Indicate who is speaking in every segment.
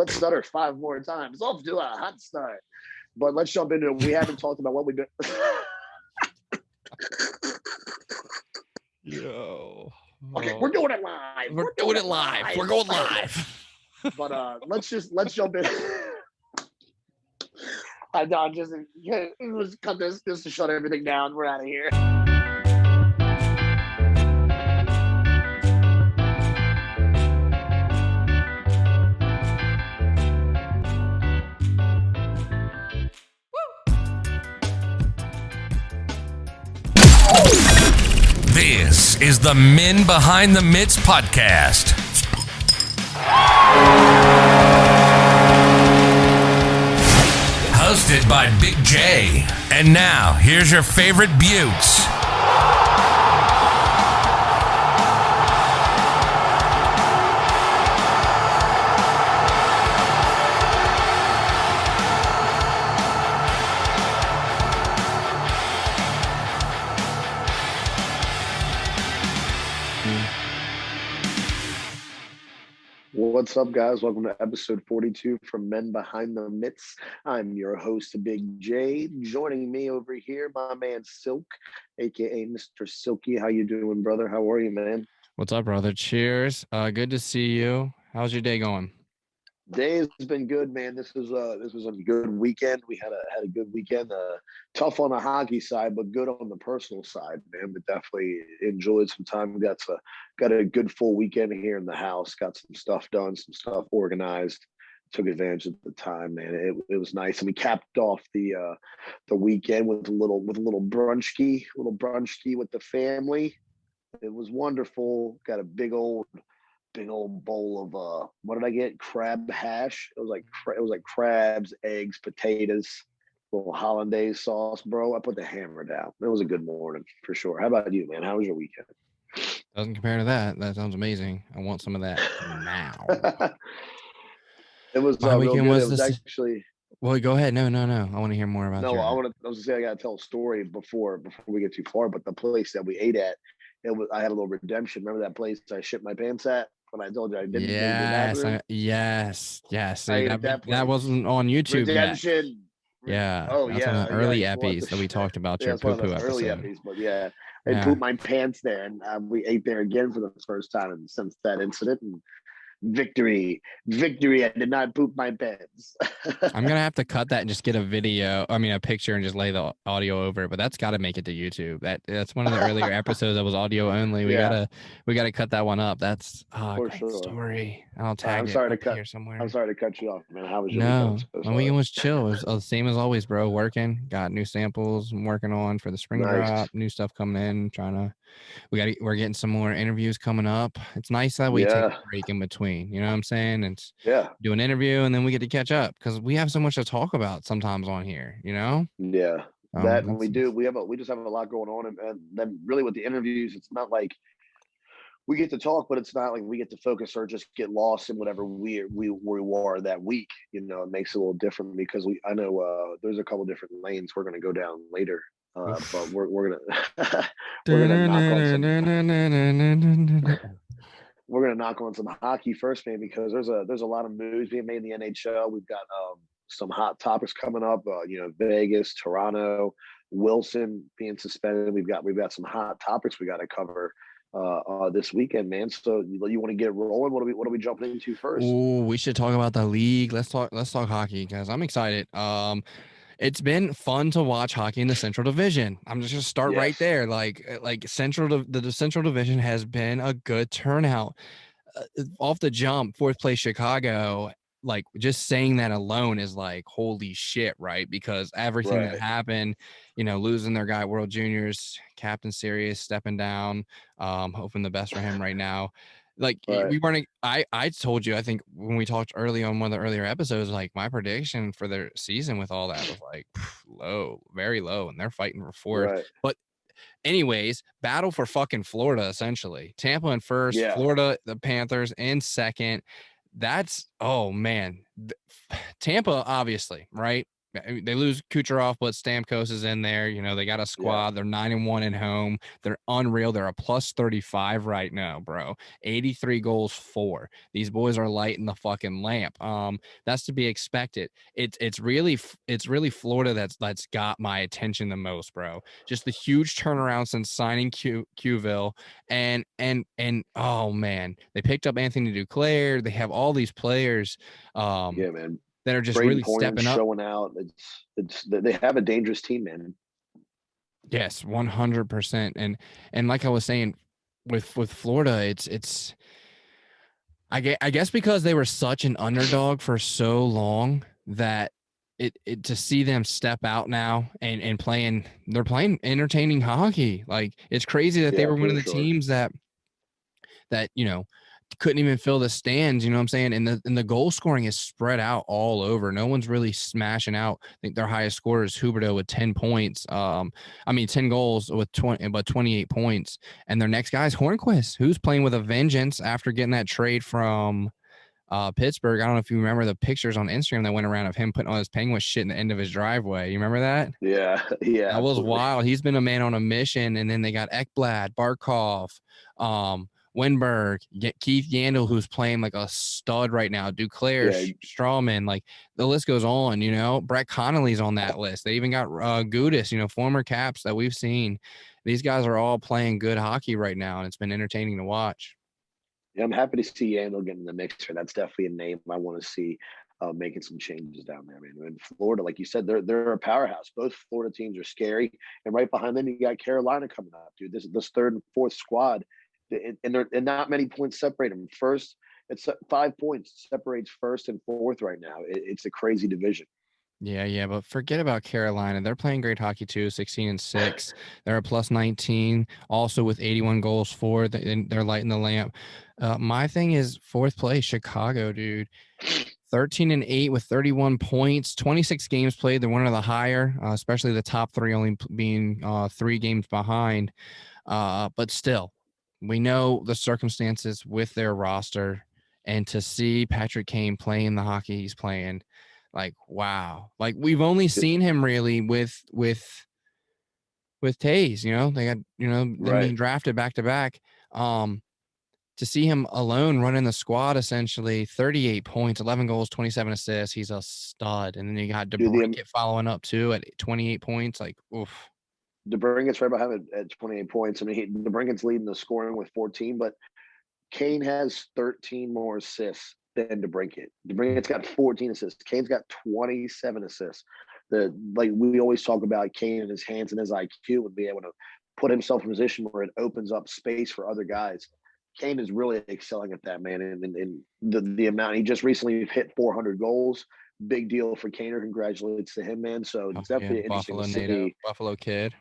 Speaker 1: Let's stutter 5 more times. Off to a hot start. But let's jump into it. We haven't talked about what we've been.
Speaker 2: Yo.
Speaker 1: Okay, we're doing it live.
Speaker 2: We're doing it live. We're going live.
Speaker 1: But let's jump in. I'm just let's cut this just to shut everything down. We're out of here.
Speaker 3: This is the Men Behind the Mitts podcast. Hosted by Big J. And now, here's your favorite Buttes.
Speaker 1: What's up, guys? Welcome to episode 42 from Men Behind the Mitts. I'm your host, Big J. Joining me over here, my man Silk, aka Mr. Silky. How you doing, brother? How are you, man?
Speaker 2: What's up, brother? Cheers. Good to see you. How's your day going?
Speaker 1: Day's been good, man. This was a good weekend. We had a good weekend. Tough on the hockey side, but good on the personal side, man. But definitely enjoyed some time. We got a good full weekend here in the house. Got some stuff done, some stuff organized. Took advantage of the time, man. It was nice, and we capped off the weekend with a little brunchki with the family. It was wonderful. Got a big old bowl of what did I get? Crab hash. It was like crabs, eggs, potatoes, little hollandaise sauce, bro. I put the hammer down. It was a good morning for sure. How about you, man? How was your weekend?
Speaker 2: Doesn't compare to that. That sounds amazing. I want some of that now.
Speaker 1: It was
Speaker 2: my weekend
Speaker 1: real
Speaker 2: was
Speaker 1: good. It was actually.
Speaker 2: Well, go ahead. No. I want to hear more about.
Speaker 1: No, I was gonna say I gotta tell a story before we get too far. But the place that we ate at, I had a little redemption. Remember that place I shit my pants at? When I told you I didn't.
Speaker 2: Yes. See, that wasn't on YouTube
Speaker 1: Redemption.
Speaker 2: Yet. Yeah.
Speaker 1: Oh,
Speaker 2: that's
Speaker 1: yeah.
Speaker 2: One of the early episodes that we talked about your poo-poo episode.
Speaker 1: Early but yeah, I pooped my pants there, and we ate there again for the first time and since that incident. And victory! I did not poop my pants.
Speaker 2: I'm gonna have to cut that and just get a picture, and just lay the audio over it. But that's got to make it to YouTube. That's one of the earlier episodes that was audio only. We gotta cut that one up. That's great story. I'll tag it here somewhere.
Speaker 1: I'm sorry to cut you off, man. How was your
Speaker 2: weekend? My weekend was chill. It was the same as always, bro. Working, got new samples I'm working on for the spring drop. New stuff coming in. We're getting some more interviews coming up. It's nice that we take a break in between. You know what I'm saying? It's do an interview and then we get to catch up because we have so much to talk about sometimes on here. You know?
Speaker 1: Yeah, that we do. We just have a lot going on, and then really with the interviews, it's not like we get to talk, but it's not like we get to focus or just get lost in whatever we are that week. You know, it makes it a little different because I know there's a couple different lanes we're going to go down later. But we're gonna knock on some hockey first, man, because there's a lot of moves being made in the NHL. We've got some hot topics coming up. Vegas, Toronto, Wilson being suspended. We've got some hot topics we got to cover this weekend, man. So you want to get rolling? What are we jumping into first?
Speaker 2: Oh, we should talk about the league. Let's talk hockey, guys. I'm excited. It's been fun to watch hockey in the Central Division. I'm just gonna start right there. Like the Central Division has been a good turnout. Off the jump, 4th place Chicago. Like just saying that alone is like holy shit, right? Because everything that happened, losing their guy World Juniors, Captain Sirius stepping down, hoping the best for him right now. Like we weren't. I told you, I think when we talked early on one of the earlier episodes, like my prediction for their season with all that was like low, very low, and they're fighting for 4th. But anyways, battle for fucking Florida essentially. Tampa in 1st, Florida, the Panthers in 2nd. That's Tampa obviously, right? They lose Kucherov, but Stamkos is in there. They got a squad.
Speaker 1: Yeah.
Speaker 2: They're 9-1 at home. They're unreal. They're a plus 35 right now, bro. 83 goals for. These boys are lighting the fucking lamp. That's to be expected. It's really Florida that's got my attention the most, bro. Just the huge turnaround since signing Qville, and oh man, they picked up Anthony Duclair. They have all these players.
Speaker 1: Yeah, man.
Speaker 2: That are just
Speaker 1: Brayden
Speaker 2: really
Speaker 1: Point
Speaker 2: stepping up.
Speaker 1: showing out. It's they have a dangerous team, man.
Speaker 2: Yes, 100%. And like I was saying, with Florida, it's I guess because they were such an underdog for so long that it to see them step out now and they're playing entertaining hockey. Like, it's crazy that they were one of the teams that couldn't even fill the stands, you know what I'm saying? And the goal scoring is spread out all over. No one's really smashing out. I think their highest scorer is Huberdeau with 10 points. 10 goals with 28 points. And their next guy is Hornquist, who's playing with a vengeance after getting that trade from Pittsburgh. I don't know if you remember the pictures on Instagram that went around of him putting all his Penguin shit in the end of his driveway. You remember that?
Speaker 1: Yeah.
Speaker 2: That was wild. He's been a man on a mission. And then they got Ekblad, Barkov, Wenberg, Keith Yandel, who's playing like a stud right now, Duclair, Strawman, like the list goes on, Brett Connolly's on that list. They even got Gudis, former Caps that we've seen. These guys are all playing good hockey right now, and it's been entertaining to watch.
Speaker 1: Yeah, I'm happy to see Yandel getting in the mixer. That's definitely a name I want to see making some changes down there, man. In Florida, like you said, they're a powerhouse. Both Florida teams are scary, and right behind them, you got Carolina coming up, dude. This third and fourth squad. And not many points separate them. First, it's 5 points separates first and fourth right now. It's a crazy division.
Speaker 2: Yeah, but forget about Carolina. They're playing great hockey too, 16-6. They're a plus 19, also with 81 goals for. They're lighting the lamp. My thing is fourth place, Chicago, dude. 13-8 with 31 points, 26 games played. They're one of the higher, especially the top three only being 3 games behind. But still, we know the circumstances with their roster, and to see Patrick Kane playing the hockey he's playing, like, wow. Like, we've only seen him really with Tays, they got, them being drafted back to back. To see him alone running the squad, essentially 38 points, 11 goals, 27 assists. He's a stud. And then you got DeBrincat following up too at 28 points. Like, oof.
Speaker 1: DeBrincat's right behind him at 28 points. I mean, DeBrincat's leading the scoring with 14, but Kane has 13 more assists than DeBrincat. DeBrincat's got 14 assists. Kane's got 27 assists. Like we always talk about Kane and his hands and his IQ and being able to put himself in a position where it opens up space for other guys. Kane is really excelling at that, man. And the amount he just recently hit 400 goals. Big deal for Kaner. Congratulations to him, man. So it's definitely interesting to see.
Speaker 2: Buffalo kid.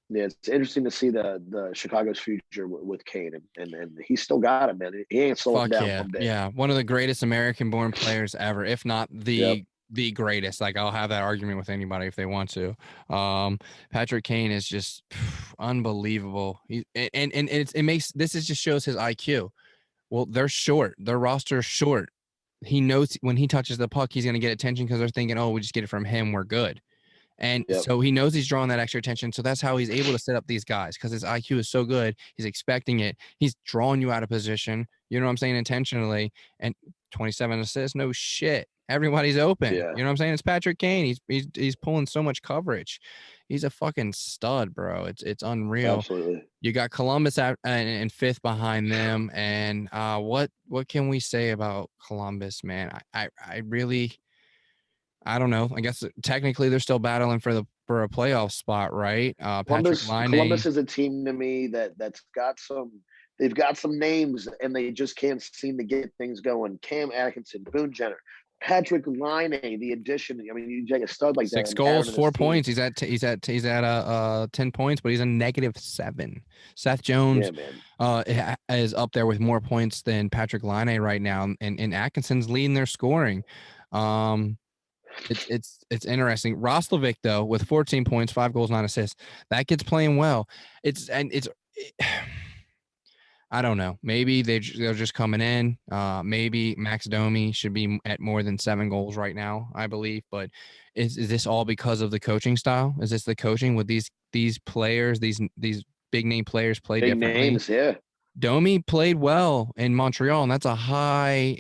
Speaker 1: Yeah, it's interesting to see the Chicago's future with Kane, and he's still got it, man. He ain't slowing down one day.
Speaker 2: Yeah, one of the greatest American-born players ever, if not the greatest. Like, I'll have that argument with anybody if they want to. Patrick Kane is just unbelievable. Just shows his IQ. Well, they're short. Their roster's short. He knows when he touches the puck, he's going to get attention because they're thinking, oh, we just get it from him, we're good. And so he knows he's drawing that extra attention. So that's how he's able to set up these guys, because his IQ is so good. He's expecting it. He's drawing you out of position. You know what I'm saying? Intentionally. And 27 assists. No shit. Everybody's open.
Speaker 1: Yeah.
Speaker 2: You know what I'm saying? It's Patrick Kane. He's pulling so much coverage. He's a fucking stud, bro. It's unreal.
Speaker 1: Absolutely.
Speaker 2: You got Columbus and fifth behind them. And what can we say about Columbus, man? I really, I don't know. I guess technically they're still battling for a playoff spot, right?
Speaker 1: Columbus is a team to me that's got they've got some names, and they just can't seem to get things going. Cam Atkinson, Boone Jenner, Patrick Laine, the addition. I mean, you take a stud like
Speaker 2: 6 goals, 4 points. He's at 10 points, but he's a -7. Seth Jones is up there with more points than Patrick Laine right now, and Atkinson's leading their scoring. It's interesting. Roslovic, though, with 14 points, 5 goals, 9 assists. That kid's playing well. I don't know. Maybe they're just coming in. Maybe Max Domi should be at more than 7 goals right now, I believe. But is this all because of the coaching style? Is this the coaching with these players, these big name players play
Speaker 1: Big
Speaker 2: differently?
Speaker 1: names, yeah.
Speaker 2: Domi played well in Montreal, and that's a high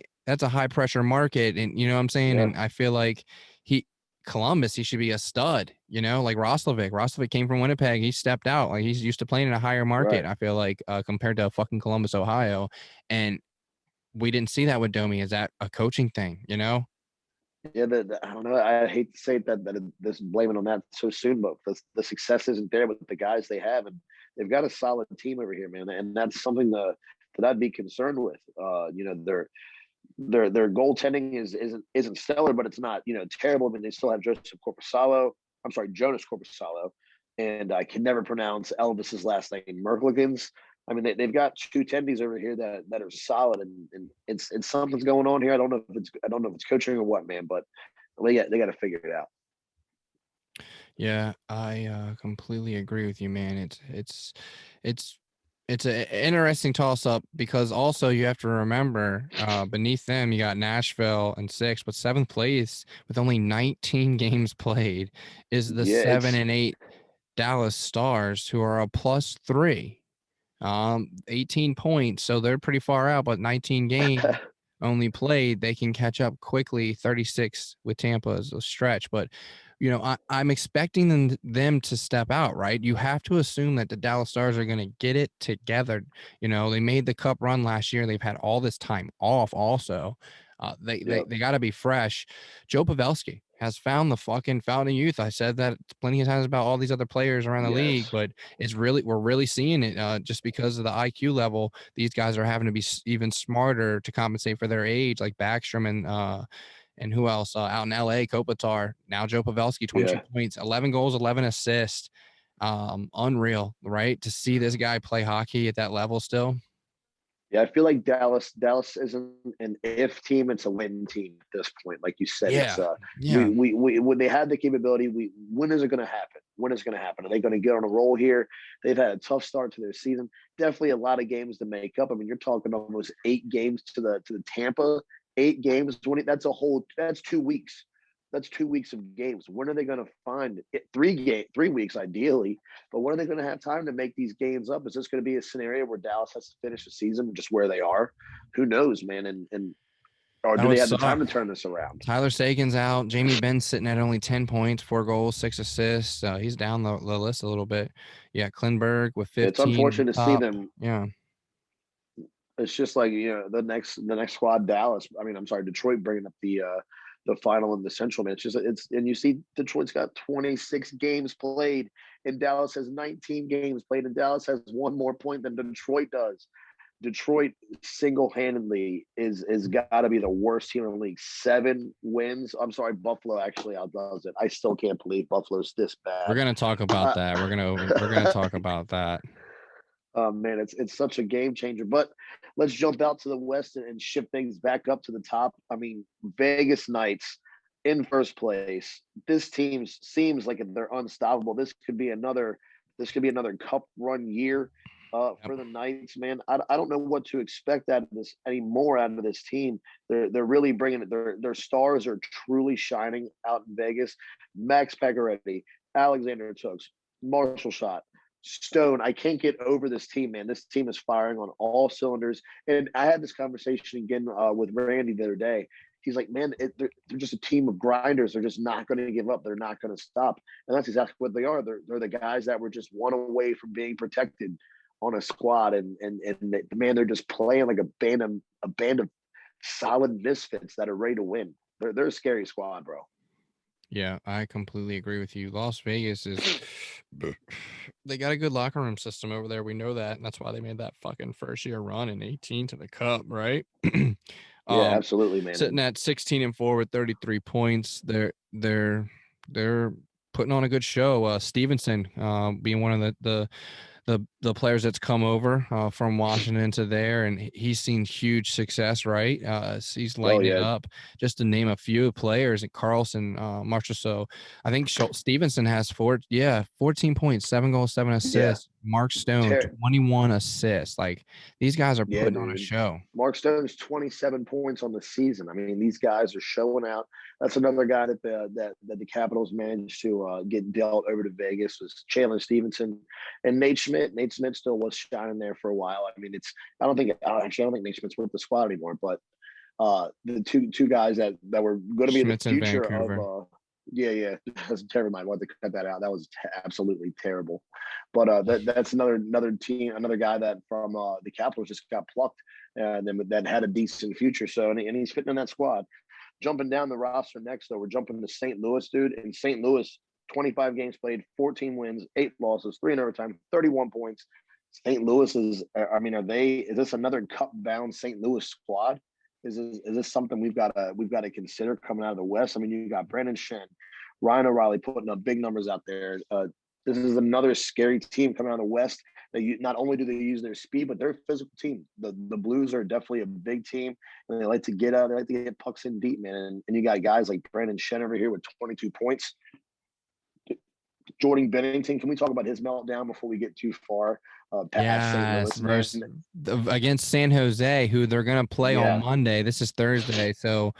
Speaker 2: pressure market, and you know what I'm saying.
Speaker 1: Yeah.
Speaker 2: And I feel like Columbus, he should be a stud, like Roslovic. Roslovic came from Winnipeg. He stepped out. Like, he's used to playing in a higher market,
Speaker 1: Right.
Speaker 2: I feel like, compared to fucking Columbus, Ohio. And we didn't see that with Domi. Is that a coaching thing,
Speaker 1: Yeah, I don't know. I hate to say this blaming on that so soon, but the success isn't there with the guys they have, and they've got a solid team over here, man. And that's something that I'd be concerned with. Their goaltending isn't stellar, but it's not terrible. I mean, they still have Jonas Corposalo, and I can never pronounce Elvis's last name, Merklikens. I mean, they've got 2 tendies over here that are solid, and it's something's going on here. I don't know if it's coaching or what, man, but they got to figure it out.
Speaker 2: Yeah, I completely agree with you, man. It's an interesting toss-up, because also you have to remember, beneath them you got Nashville in 6th, but 7th place with only 19 games played is the 7 and 8 Dallas Stars, who are a +3, 18 points, so they're pretty far out, but 19 games only played. They can catch up quickly. 36 with Tampa is a stretch, but I'm expecting them to step out, right? You have to assume that the Dallas Stars are going to get it together. They made the cup run last year. They've had all this time off also. They got to be fresh. Joe Pavelski has found the fucking fountain of youth. I said that plenty of times about all these other players around the league, but we're really seeing it just because of the IQ level. These guys are having to be even smarter to compensate for their age, like Backstrom and who else out in LA, Kopitar. Now Joe Pavelski, 22 points, 11 goals, 11 assists. Unreal, right? To see this guy play hockey at that level still.
Speaker 1: Yeah, I feel like Dallas isn't an if team; it's a win team at this point. Like you said, we when they had the capability, when is it going to happen? When is it going to happen? Are they going to get on a roll here? They've had a tough start to their season. Definitely a lot of games to make up. I mean, you're talking almost 8 games to the Tampa. 8 games, 20. That's 2 weeks. That's 2 weeks of games. When are they going to find it? 3 weeks ideally, but when are they going to have time to make these games up? Is this going to be a scenario where Dallas has to finish the season just where they are? Who knows, man? Or do they have the time to turn this around?
Speaker 2: Tyler Sagan's out. Jamie Benn's sitting at only 10 points, 4 goals, 6 assists. He's down the list a little bit. Yeah, Klinberg with 15.
Speaker 1: It's unfortunate to see them.
Speaker 2: Yeah.
Speaker 1: It's just like the next squad, Detroit bringing up the final in the Central, man. And you see Detroit's got 26 games played, and Dallas has 19 games played, and Dallas has 1 more point than Detroit does. Detroit single-handedly is got to be the worst team in the league. 7 wins. I'm sorry, Buffalo actually outdoes it. I still can't believe Buffalo's this bad.
Speaker 2: We're gonna talk about that. We're gonna talk about that.
Speaker 1: Man, it's such a game changer. But let's jump out to the West and shift things back up to the top. I mean, Vegas Knights in first place. This team seems like they're unstoppable. This could be another cup run year for the Knights, man. I don't know what to expect out of this anymore out of this team. They're really bringing it. Their stars are truly shining out in Vegas. Max Pacioretty, Alexander Tooks, Marshall Schott, Stone. I can't get over this team, man. This team is firing on all cylinders. And I had this conversation again with Randy the other day. He's like, man, they're just a team of grinders. They're just not going to give up. They're not going to stop. And that's exactly what they are. They're the guys that were just one away from being protected on a squad. And man, they're just playing like a band of solid misfits that are ready to win. They're a scary squad, bro.
Speaker 2: Yeah, I completely agree with you. Las Vegas they got a good locker room system over there. We know that. And that's why they made that fucking first year run in 18 to the cup, right?
Speaker 1: Yeah, absolutely, man.
Speaker 2: Sitting at 16-4 with 33 points. They're putting on a good show. Stevenson being one of the players that's come over from Washington to there, and he's seen huge success, right? He's lighting it up. Just to name a few players, and Carlson, Marshall. So I think Stevenson has 14 points, 7 goals, 7 assists. Mark Stone, 21 assists. Like, these guys are putting on a show.
Speaker 1: Mark Stone's 27 points on the season. I mean, these guys are showing out. That's another guy that the Capitals managed to get dealt over to Vegas was Chandler Stevenson and Nate Schmidt. Nate Schmidt still was shining there for a while. I mean, I don't think Nate Schmidt's with the squad anymore, but the two guys that were going to be
Speaker 2: Schmidt's
Speaker 1: in the future
Speaker 2: in
Speaker 1: of that's terrible. I wanted to cut that out. That was absolutely terrible. But that's another team, another guy that from the Capitals just got plucked, and then that had a decent future. So and he's fitting in that squad. Jumping down the roster next, though, we're jumping to St. Louis, dude. In St. Louis, 25 games played, 14 wins, 8 losses, 3 in overtime, 31 points. St. Louis is this another cup-bound St. Louis squad? Is this something we've got to consider coming out of the West? I mean, you got Brandon Shen, Ryan O'Reilly putting up big numbers out there. This is another scary team coming out of the West. Not only do they use their speed, but they're a physical team. The Blues are definitely a big team, and they like to get out. They like to get pucks in deep, man. And you got guys like Brandon Shen over here with 22 points. Jordan Bennington, can we talk about his meltdown before we get too far past St. Louis?
Speaker 2: Against San Jose, who they're going to play on Monday. This is Thursday, so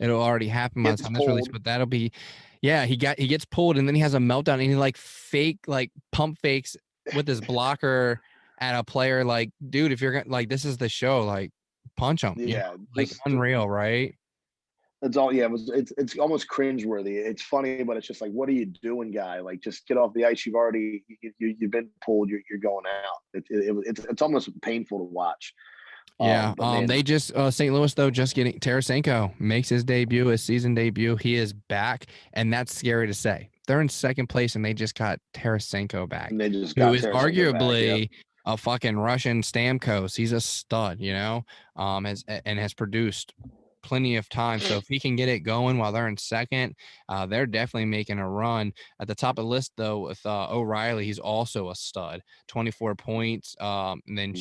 Speaker 2: it'll already happen by the time this release, but that'll be he gets pulled, and then he has a meltdown, and he pump fakes with his blocker at a player. Like, dude, if you're gonna this is the show, punch him. Unreal, right?
Speaker 1: It's all it's almost cringeworthy. It's funny, but it's just what are you doing, guy? Just get off the ice. You've been pulled. You're going out. It's almost painful to watch.
Speaker 2: They just St. Louis though just getting Tarasenko makes his season debut. He is back, and that's scary to say. They're in second place, and they just got Tarasenko back, who is arguably a fucking Russian Stamkos. He's a stud, has produced plenty of time. So if he can get it going while they're in second, they're definitely making a run. At the top of the list, though, with O'Reilly, he's also a stud, 24 points. And then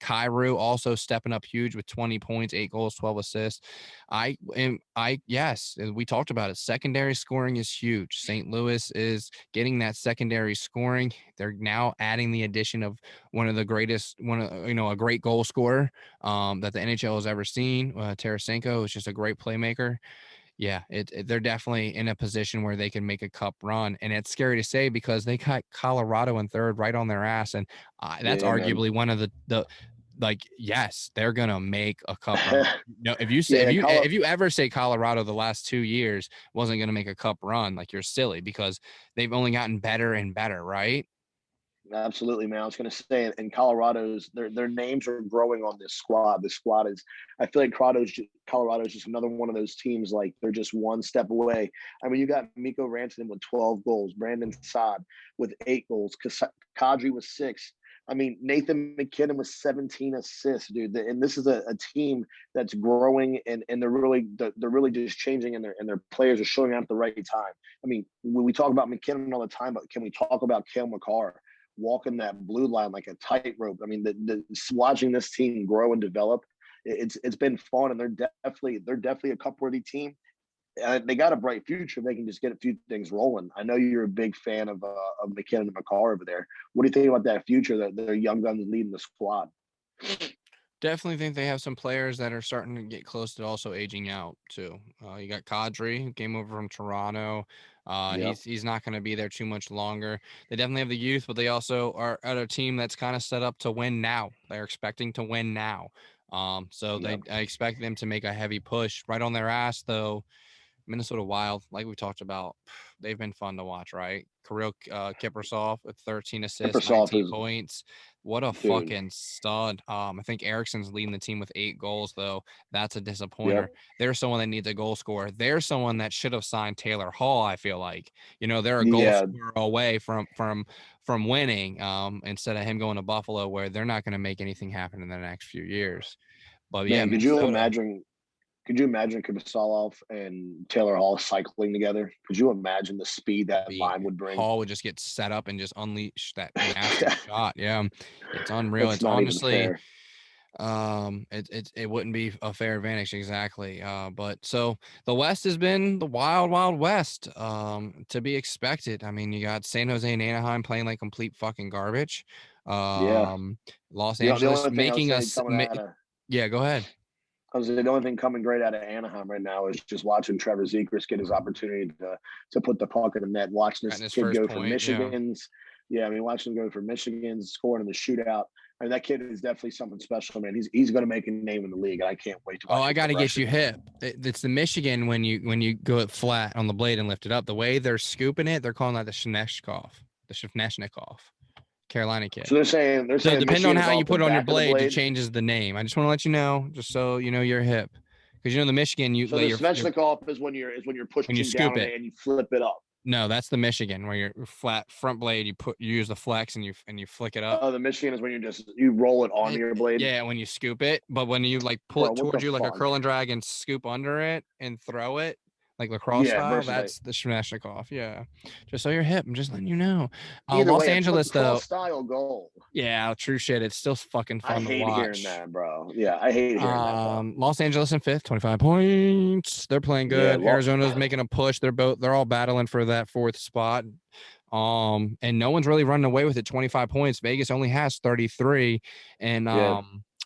Speaker 2: Kyrou also stepping up huge with 20 points, 8 goals, 12 assists. Yes, we talked about it. Secondary scoring is huge. St. Louis is getting that secondary scoring. They're now adding the addition of a great goal scorer that the NHL has ever seen. Tarasenko is just a great playmaker. Yeah, they're definitely in a position where they can make a cup run, and it's scary to say because they got Colorado in third right on their ass, and that's arguably one of the yes, they're gonna make a cup run. If you ever say Colorado the last 2 years wasn't gonna make a cup run, you're silly, because they've only gotten better and better, right?
Speaker 1: Absolutely, man. I was going to say, and Colorado's their names are growing on this squad. The squad is, I feel like Colorado's just another one of those teams. They're just one step away. I mean, you got Mikko Rantanen with 12 goals, Brandon Saad with 8 goals, Kadri with 6. I mean, Nathan McKinnon with 17 assists, dude. And this is a team that's growing, and they're really just changing, and their players are showing up at the right time. I mean, we talk about McKinnon all the time, but can we talk about Cale Makar walking that blue line like a tightrope? I mean, watching this team grow and develop, it's been fun, and they're definitely a cup-worthy team. They got a bright future. They can just get a few things rolling. I know you're a big fan of McKinnon and Makar over there. What do you think about that future, that their young guns leading the squad?
Speaker 2: Definitely think they have some players that are starting to get close to also aging out too. You got Kadri, who came over from Toronto. He's not going to be there too much longer. They definitely have the youth, but they also are at a team that's kind of set up to win now. They're expecting to win now. I expect them to make a heavy push. Right on their ass, though, Minnesota Wild, like we talked about, they've been fun to watch, right? Kirill Kaprizov with 13 assists, 19 points. What a fucking stud. I think Ericsson's leading the team with 8 goals, though. That's a disappointer. Yep. There's someone that needs a goal scorer. There's someone that should have signed Taylor Hall, I feel like. They're a goal scorer away from winning, instead of him going to Buffalo, where they're not going to make anything happen in the next few years. But
Speaker 1: could you imagine Kaprizov and Taylor Hall cycling together? Could you imagine the speed that line would bring?
Speaker 2: Hall would just get set up and just unleash that nasty shot. Yeah, it's unreal. It's honestly, It wouldn't be a fair advantage exactly. But so the West has been the wild west, to be expected. I mean, you got San Jose and Anaheim playing like complete fucking garbage.
Speaker 1: Yeah.
Speaker 2: Los
Speaker 1: The
Speaker 2: Angeles
Speaker 1: only thing I would
Speaker 2: making
Speaker 1: say
Speaker 2: us
Speaker 1: coming out of
Speaker 2: yeah, go ahead.
Speaker 1: I was the only thing coming great out of Anaheim right now is just watching Trevor Zegras get his opportunity to put the puck in the net. Watching this
Speaker 2: His
Speaker 1: kid
Speaker 2: first
Speaker 1: go
Speaker 2: point,
Speaker 1: for Michigan's, I mean, watching him go for Michigan's, scoring in the shootout. I mean, that kid is definitely something special, man. He's going to make a name in the league, and I can't wait to watch.
Speaker 2: Oh, I got to get you
Speaker 1: hip.
Speaker 2: It's the Michigan when you go it flat on the blade and lift it up. The way they're scooping it, they're calling that the Shneshnikov. Carolina kid.
Speaker 1: So they're saying
Speaker 2: so depending on how you put it on your blade,
Speaker 1: blade,
Speaker 2: it changes the name. I just want to let you know, just so you know you're hip, because the Michigan
Speaker 1: so the Svechnikov is when you're pushing down it and you flip it up.
Speaker 2: No, that's the Michigan where you're flat front blade. You use the flex and you flick it up.
Speaker 1: Oh, the Michigan is when you roll it on your blade.
Speaker 2: Yeah, when you scoop it, but when you like pull it towards you like a curl and drag and scoop under it and throw it. Like lacrosse style, that's the Shneshnikov. Yeah, just so you're hip. I'm just letting you know. Los Angeles though,
Speaker 1: style goal.
Speaker 2: Yeah, true shit. It's still fucking fun to watch.
Speaker 1: I hate hearing that, bro. Yeah, I hate hearing that.
Speaker 2: Los Angeles in 5th, 25 points. They're playing good. Yeah, Arizona's making a push. They're all battling for that 4th spot. And no one's really running away with it. 25 points. Vegas only has 33, and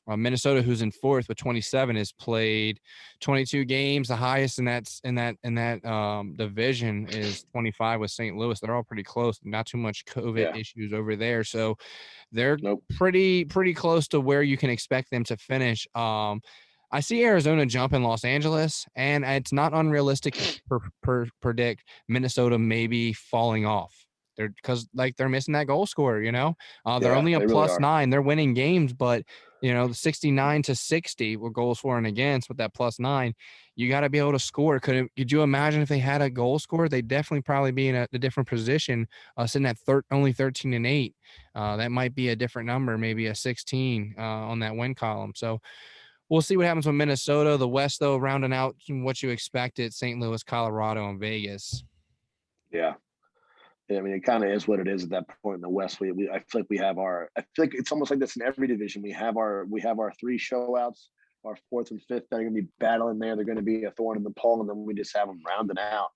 Speaker 2: Minnesota, who's in 4th with 27, has played 22 games. The highest in that division is 25 with St. Louis. They're all pretty close. Not too much COVID issues over there, so they're pretty close to where you can expect them to finish. I see Arizona jumping Los Angeles, and it's not unrealistic to predict Minnesota maybe falling off. Because they're missing that goal scorer, they're only a +9. They're winning games, but 69-60 were goals for and against with that +9. You got to be able to score. Could you imagine if they had a goal scorer? They'd definitely probably be in a different position, sitting at only 13-8. That might be a different number, maybe a 16 on that win column. So we'll see what happens with Minnesota. The West, though, rounding out what you expected: St. Louis, Colorado, and Vegas.
Speaker 1: Yeah. I mean, it kind of is what it is at that point in the West. I feel like we have our. I feel like it's almost like this in every division. We have our 3 showouts, our 4th and 5th that are going to be battling there. They're going to be a thorn in the paw, and then we just have them rounding out.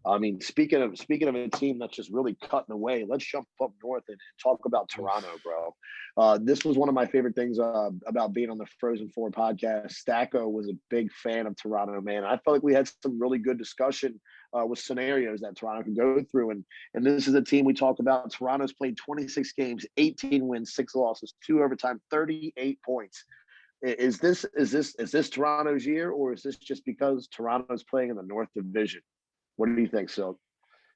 Speaker 1: I mean, speaking of a team that's just really cutting away, let's jump up north and talk about Toronto, bro. This was one of my favorite things about being on the Frozen Four podcast. Stacko was a big fan of Toronto, man. I felt like we had some really good discussion with scenarios that Toronto can go through. And this is a team we talk about. Toronto's played 26 games, 18 wins, 6 losses, 2 overtime, 38 points. Is this Toronto's year, or is this just because Toronto's playing in the North Division? What do you think, Silk?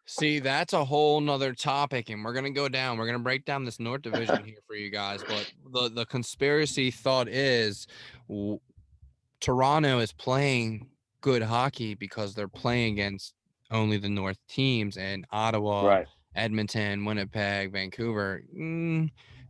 Speaker 2: See, that's a whole nother topic, and we're going to go down. We're going to break down this North Division here for you guys. But the conspiracy thought is Toronto is playing good hockey because they're playing against only the North teams, and Ottawa, Edmonton, Winnipeg, Vancouver,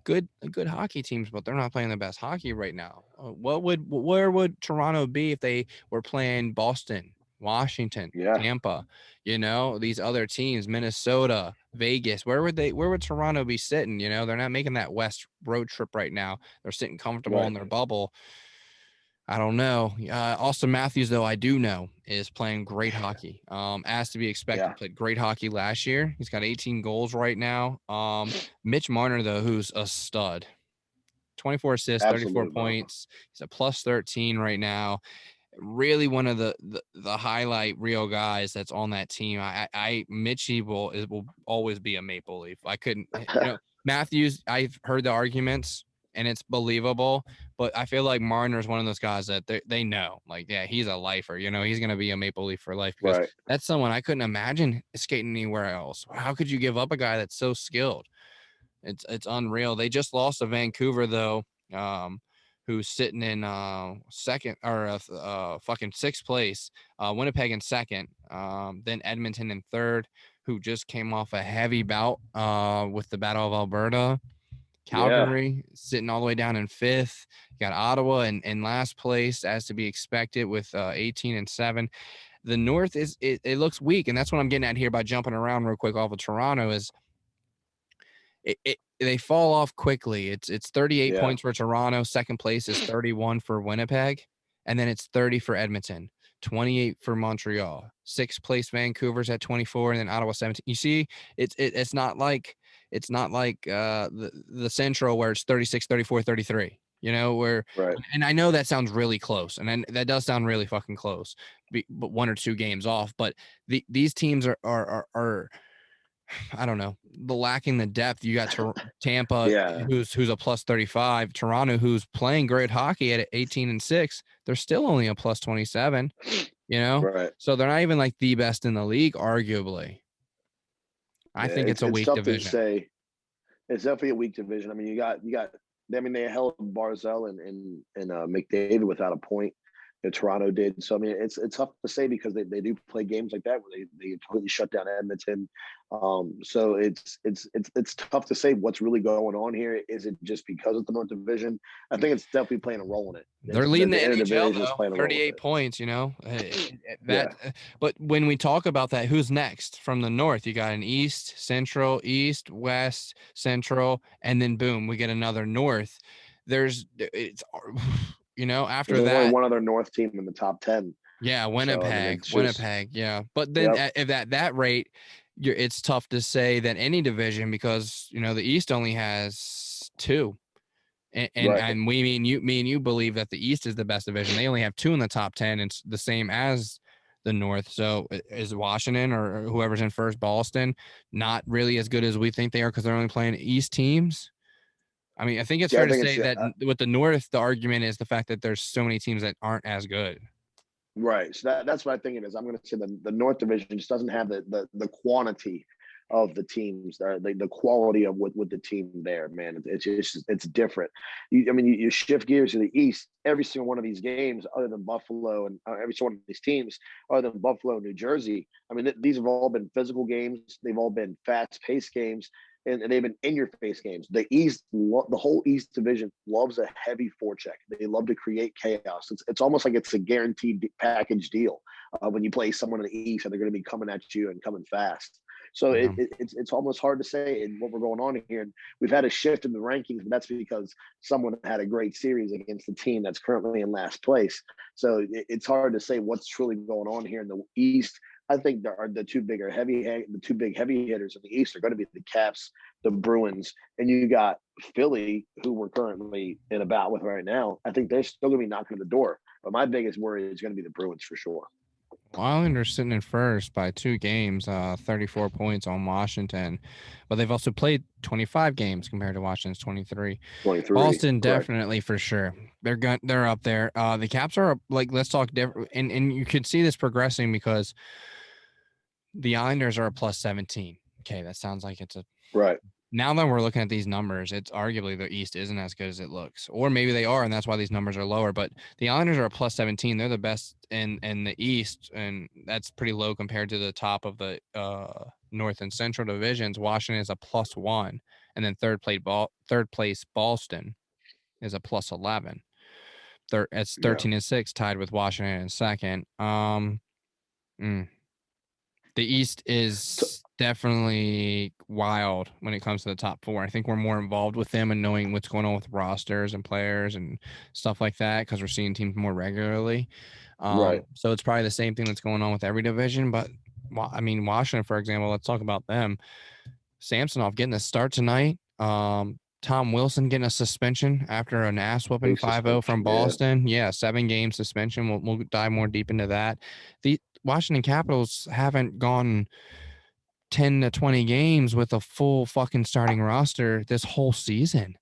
Speaker 2: good hockey teams, but they're not playing the best hockey right now. Where would Toronto be if they were playing Boston, Washington, Tampa, these other teams, Minnesota, Vegas? Where would Toronto be sitting? They're not making that West road trip right now. They're sitting comfortable in their bubble. I don't know. Austin Matthews, though, I do know, is playing great hockey. As to be expected, played great hockey last year. He's got 18 goals right now. Mitch Marner, though, who's a stud. 24 assists, 34 points. He's a +13 right now. Really one of the highlight real guys that's on that team. Mitchie will always be a Maple Leaf. I couldn't, Matthews, I've heard the arguments and it's believable, but I feel like Marner is one of those guys that they know, he's a lifer, he's going to be a Maple Leaf for life, because that's someone I couldn't imagine skating anywhere else. How could you give up a guy that's so skilled? It's unreal. They just lost to Vancouver, though, who's sitting in second or fucking 6th place, Winnipeg in 2nd, then Edmonton in 3rd, who just came off a heavy bout with the Battle of Alberta. Calgary sitting all the way down in 5th. You got Ottawa in last place, as to be expected, with 18-7. The North it looks weak, and that's what I'm getting at here by jumping around real quick off of Toronto. Is they fall off quickly. It's 38
Speaker 1: Yeah.
Speaker 2: points for Toronto. Second place is 31 for Winnipeg, and then it's 30 for Edmonton, 28 for Montreal. Sixth place Vancouver's at 24, and then Ottawa 17. You see, it's not like the Central where it's 36, 34, 33. You know, where
Speaker 1: Right.
Speaker 2: and I know that sounds really close, and then that does sound really fucking close, but 1 or 2 games off. But these teams are I don't know, lacking the depth. You got Tampa,
Speaker 1: Yeah.
Speaker 2: who's a plus 35, Toronto, who's playing great hockey at 18-6. They're still only a plus 27. You know,
Speaker 1: Right.
Speaker 2: so they're not even like the best in the league, arguably. I think it's a weak
Speaker 1: tough
Speaker 2: division.
Speaker 1: to say. It's definitely a weak division. I mean, you got. I mean, they held Barzell and McDavid without a point. Toronto did. So I mean, it's tough to say because they do play games like that where they completely shut down Edmonton. So it's tough to say what's really going on here. Is it just because of the North Division? I think it's definitely playing a role in it.
Speaker 2: They're leading the NHL
Speaker 1: though,
Speaker 2: though, 38 points. You know But when we talk about that, who's next from the North? You got an East, Central, East, West, Central, and then boom, we get another North. After
Speaker 1: there's
Speaker 2: that,
Speaker 1: only one other North team in the top 10.
Speaker 2: Yeah, Winnipeg,
Speaker 1: So, I mean,
Speaker 2: yeah. But then if at that rate, it's tough to say that any division because the East only has 2, and me and you believe that the East is the best division. They only have 2 in the top 10. It's the same as the North. So is Washington or whoever's in first, Boston, not really as good as we think they are because they're only playing East teams? I mean, I think it's fair to say that with the North, the argument is the fact that there's so many teams that aren't as good.
Speaker 1: Right. So that's what I think it is. I'm going to say the North Division just doesn't have the quantity of the teams, the quality of with the team there, man. It's different. You shift gears to the East. Every single one of these games, other than Buffalo and every single one of these teams, other than Buffalo, New Jersey. I mean, these have all been physical games. They've all been fast-paced games. And they've been in-your-face games. The East, the whole East Division loves a heavy forecheck. They love to create chaos. It's almost like it's a guaranteed package deal when you play someone in the East, and they're going to be coming at you and coming fast. So it's almost hard to say in what we're going on here. And we've had a shift in the rankings, but that's because someone had a great series against the team that's currently in last place. So it's hard to say what's truly going on here in the East. I think the two big heavy hitters in the East are going to be the Caps, the Bruins, and you got Philly, who we're currently in a bout with right now. I think they're still going to be knocking on the door. But my biggest worry is going to be the Bruins for sure.
Speaker 2: Islanders sitting in first by 2 games, 34 points on Washington, but they've also played 25 games compared to Washington's 23. Boston, correct. Definitely for sure. They're up there. The Caps are let's talk different, and you can see this progressing because the Islanders are a plus 17. Okay, that sounds like it's a
Speaker 1: right.
Speaker 2: Now that we're looking at these numbers, it's arguably the East isn't as good as it looks. Or maybe they are, and that's why these numbers are lower. But the Islanders are a plus 17. They're the best in the East, and that's pretty low compared to the top of the North and Central divisions. Washington is a plus 1. And then third place Boston is a plus 11. It's 13-6, tied with Washington in second. The East is definitely wild when it comes to the top 4. I think we're more involved with them and knowing what's going on with rosters and players and stuff like that because we're seeing teams more regularly.
Speaker 1: Right.
Speaker 2: So it's probably the same thing that's going on with every division. But, I mean, Washington, for example, let's talk about them. Samsonov getting a start tonight. Tom Wilson getting a suspension after an ass whooping 5-0 from Boston. Yeah, 7 game suspension. We'll dive more deep into that. The Washington Capitals haven't gone 10 to 20 games with a full fucking starting roster this whole season.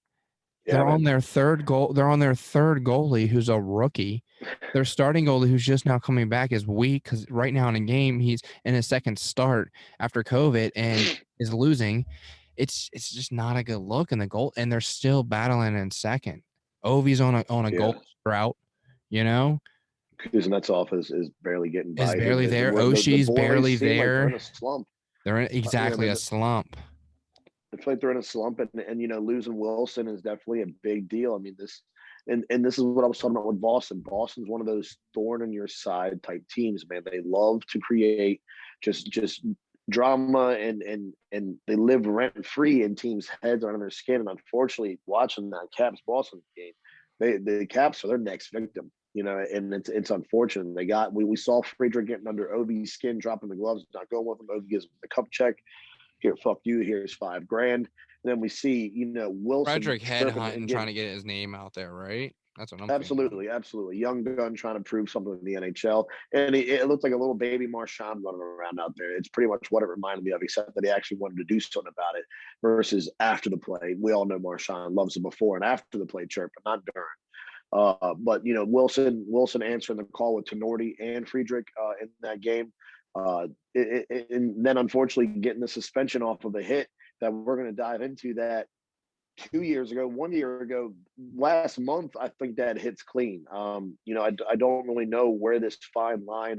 Speaker 2: Yeah, they're on their third goal. They're on their third goalie, who's a rookie. Their starting goalie, who's just now coming back, is weak because right now in a game he's in his second start after COVID and is losing. It's just not a good look in the goal, and they're still battling in second. Ovi's on a goal drought,
Speaker 1: Kuznetsov is barely getting by.
Speaker 2: Is barely there. Oshie's barely there.
Speaker 1: They're in a slump.
Speaker 2: They're in a slump.
Speaker 1: I feel like they're in a slump, and losing Wilson is definitely a big deal. I mean, this is what I was talking about with Boston. Boston's one of those thorn in your side type teams, man. They love to create just drama and they live rent free in teams' heads under their skin. And unfortunately, watching that Caps Boston game, the Caps are their next victim. And it's unfortunate. We saw Friedrich getting under Ovi's skin, dropping the gloves, not going with him. Ovi gives him the cup check. Here, fuck you. Here's $5,000. And then we see, Wilson.
Speaker 2: Frederick headhunting, trying to get his name out there, right? That's what I'm
Speaker 1: absolutely,
Speaker 2: thinking.
Speaker 1: absolutely. Young gun trying to prove something in the NHL, and it looked like a little baby Marchand running around out there. It's pretty much what it reminded me of, except that he actually wanted to do something about it. Versus after the play, we all know Marchand loves it before and after the play chirp, but not during. But Wilson answering the call with Tenorti and Friedrich in that game, and then unfortunately getting the suspension off of a hit that we're going to dive into that 2 years ago, 1 year ago, last month, I think that hits clean. I don't really know where this fine line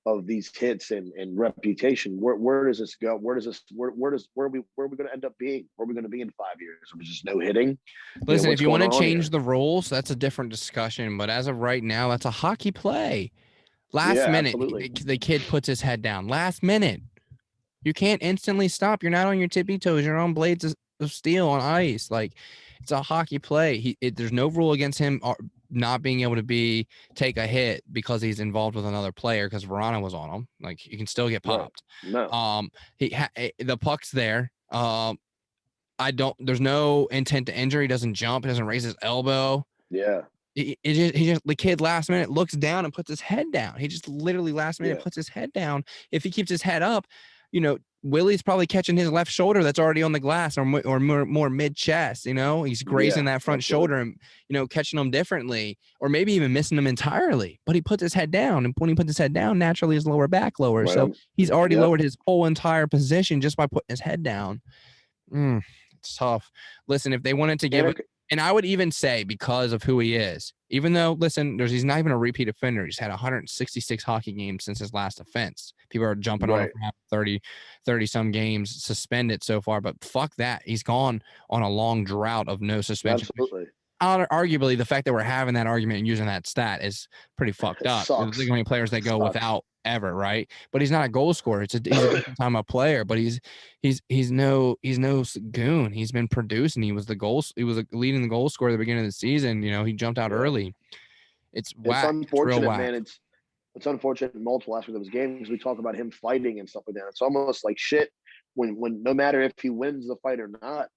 Speaker 1: of these hits and reputation, where does this go? Where are we going to end up being? Where are we going to be in 5 years? There's just no hitting.
Speaker 2: Listen, if you want to change the rules, that's a different discussion. But as of right now, that's a hockey play. Last minute, the kid puts his head down. Last minute. You can't instantly stop. You're not on your tippy toes. You're on blades of steel on ice. Like, it's a hockey play. There's no rule against him not being able to take a hit because he's involved with another player because Verana was on him. Like, you can still get popped.
Speaker 1: Right. No.
Speaker 2: The puck's there. There's no intent to injure. He doesn't jump. He doesn't raise his elbow.
Speaker 1: Yeah.
Speaker 2: The kid last minute looks down and puts his head down. He just literally last minute puts his head down. If he keeps his head up, Willie's probably catching his left shoulder that's already on the glass or more mid chest. He's grazing that front shoulder and catching them differently, or maybe even missing them entirely. But he puts his head down, and when he puts his head down, naturally his lower back lowers. Right. So he's already lowered his whole entire position just by putting his head down. It's tough. Listen, if they wanted to give it. And I would even say, because of who he is, even though, listen, he's not even a repeat offender. He's had 166 hockey games since his last offense. People are jumping on him for 30 some games suspended so far, but fuck that. He's gone on a long drought of no suspension.
Speaker 1: Absolutely.
Speaker 2: Arguably, the fact that we're having that argument and using that stat is pretty fucked up. There's the only players that go without ever, right? But he's not a goal scorer. He's a different time of player, but he's no goon. He's been producing. He was leading the goal scorer at the beginning of the season. He jumped out early. It's
Speaker 1: unfortunate,
Speaker 2: whack.
Speaker 1: Man. It's unfortunate in multiple aspects of his game because we talk about him fighting and stuff like that. It's almost like shit when no matter if he wins the fight or not,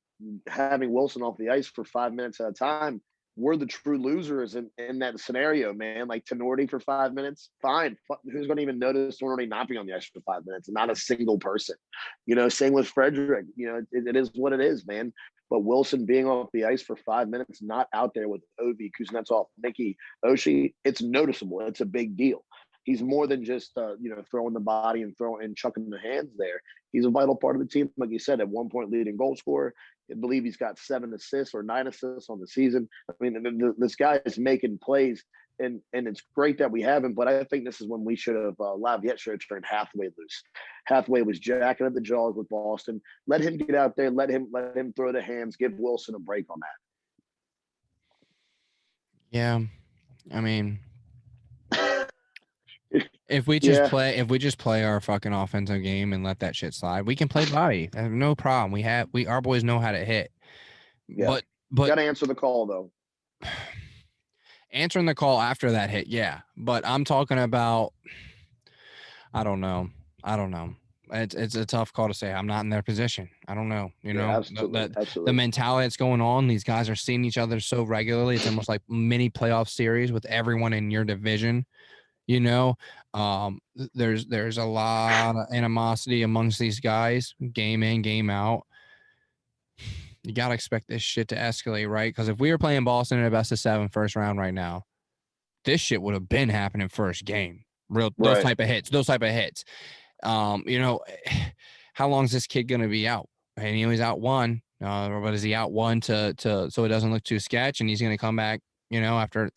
Speaker 1: having Wilson off the ice for 5 minutes at a time, we're the true losers in that scenario, man. Like Tenorti for 5 minutes, fine. Who's going to even notice Tenorti not being on the ice for 5 minutes? Not a single person. Same with Frederick. It is what it is, man. But Wilson being off the ice for 5 minutes, not out there with Ovi, Kuznetsov, Nicky, Oshie, it's noticeable. It's a big deal. He's more than just throwing the body and chucking the hands there. He's a vital part of the team, like you said. At one point, leading goal scorer. I believe he's got 7 assists or 9 assists on the season. I mean, this guy is making plays, and it's great that we have him. But I think this is when we should have Laviette should have turned Hathaway loose. Hathaway was jacking at the jaws with Boston. Let him get out there. Let him throw the hands. Give Wilson a break on that.
Speaker 2: Yeah, I mean. If we just play our fucking offensive game and let that shit slide, we can play body. I have no problem. Our boys know how to hit.
Speaker 1: Yeah. But gotta answer the call though.
Speaker 2: Answering the call after that hit, yeah. But I'm talking about I don't know. It's a tough call to say. I'm not in their position. I don't know.
Speaker 1: Absolutely.
Speaker 2: The mentality that's going on. These guys are seeing each other so regularly. It's almost like mini playoff series with everyone in your division. There's a lot of animosity amongst these guys, game in, game out. You got to expect this shit to escalate, right? Because if we were playing Boston in a best of 7 first round right now, this shit would have been happening first game. Those type of hits. How long is this kid going to be out? And he's out one. But is he out one to so it doesn't look too sketch, and he's going to come back, after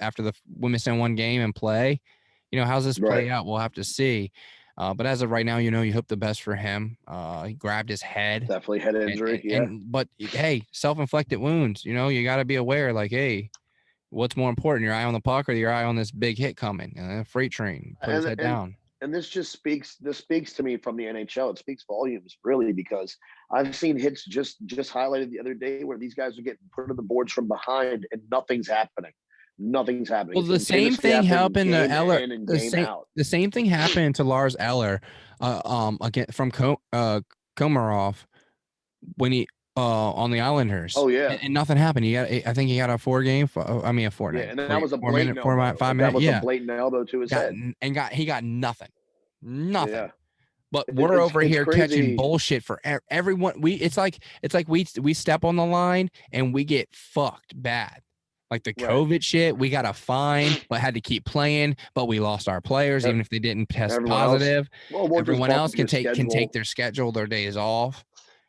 Speaker 2: we're missing one game and play? How's this play out? We'll have to see. But as of right now, you hope the best for him. He grabbed his head.
Speaker 1: Definitely head injury.
Speaker 2: But hey, self-inflicted wounds. You got to be aware. Like, hey, what's more important, your eye on the puck or your eye on this big hit coming? Freight train. Put his head down.
Speaker 1: and this speaks to me from the NHL. It speaks volumes, really, because I've seen hits just highlighted the other day where these guys are getting put on the boards from behind and nothing's happening. Nothing's happening.
Speaker 2: Well, the same thing happened to Eller.
Speaker 1: In and game out.
Speaker 2: The same thing happened to Lars Eller, again from Komarov when he on the Islanders.
Speaker 1: Oh yeah,
Speaker 2: and nothing happened. I think he got a 4-game. A fortnight.
Speaker 1: Yeah, and that was a
Speaker 2: 4 minute,
Speaker 1: blatant
Speaker 2: 4
Speaker 1: elbow.
Speaker 2: 5 minute.
Speaker 1: That was
Speaker 2: Yeah,
Speaker 1: a blatant elbow to his head,
Speaker 2: and he got nothing.
Speaker 1: Yeah.
Speaker 2: But we're over here
Speaker 1: crazy.
Speaker 2: catching bullshit for everyone. It's like we step on the line and we get fucked bad. Like the COVID shit, we got a fine, but had to keep playing. But we lost our players, even if they didn't test positive. Everyone else can take their schedule, their days off.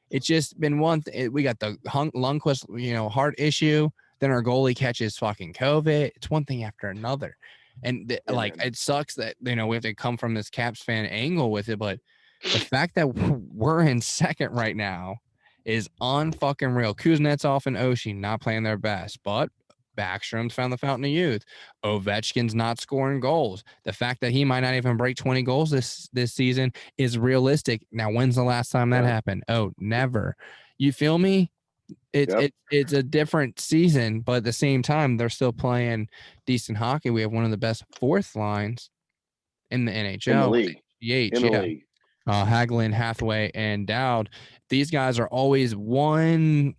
Speaker 2: It's just been we got the Lundqvist, heart issue. Then our goalie catches fucking COVID. It's one thing after another. And it sucks that, we have to come from this Caps fan angle with it. But the fact that we're in second right now is unfucking real. Kuznetsov and Oshie not playing their best, but Backstrom's found the fountain of youth. Ovechkin's not scoring goals. The fact that he might not even break 20 goals this season is realistic. Now, when's the last time that happened? Oh, never. You feel me? It's a different season, but at the same time, they're still playing decent hockey. We have one of the best fourth lines in the NHL.
Speaker 1: In the league.
Speaker 2: In the league. Hagelin, Hathaway, and Dowd. These guys are always one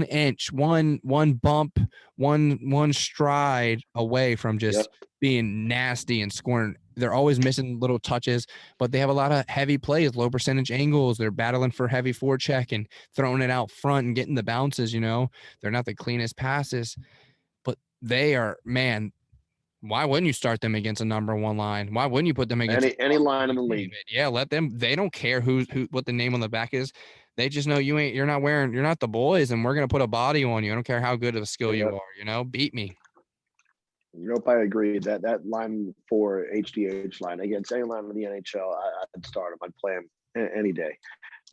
Speaker 2: inch, one bump, one stride away from just being nasty and scoring. They're always missing little touches, but they have a lot of heavy plays, low percentage angles. They're battling for heavy forecheck and throwing it out front and getting the bounces. They're not the cleanest passes, but they are, man. Why wouldn't you start them against a number one line? Why wouldn't you put them against
Speaker 1: any line in the league?
Speaker 2: Yeah, let them. They don't care who what the name on the back is. They just know you're not the boys, and we're gonna put a body on you. I don't care how good of a skill you are. Beat me.
Speaker 1: Nope, I agree. That line for HDH line against any line in the NHL, I'd start him. I'd play him any day,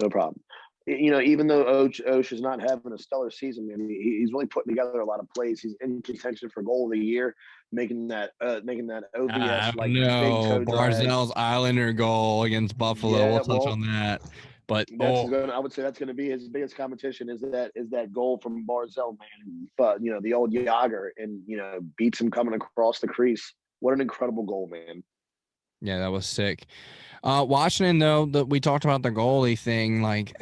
Speaker 1: no problem. Even though Osh is not having a stellar season, I mean, he's really putting together a lot of plays. He's in contention for goal of the year, making that OVS like big toe
Speaker 2: Barzell's Islander goal against Buffalo.
Speaker 1: Yeah,
Speaker 2: we'll touch on that. But
Speaker 1: I would say that's going to be his biggest competition is that goal from Barzell, man. But the old Yager and beats him coming across the crease. What an incredible goal, man.
Speaker 2: Yeah, that was sick. Washington, though, we talked about the goalie thing. Like,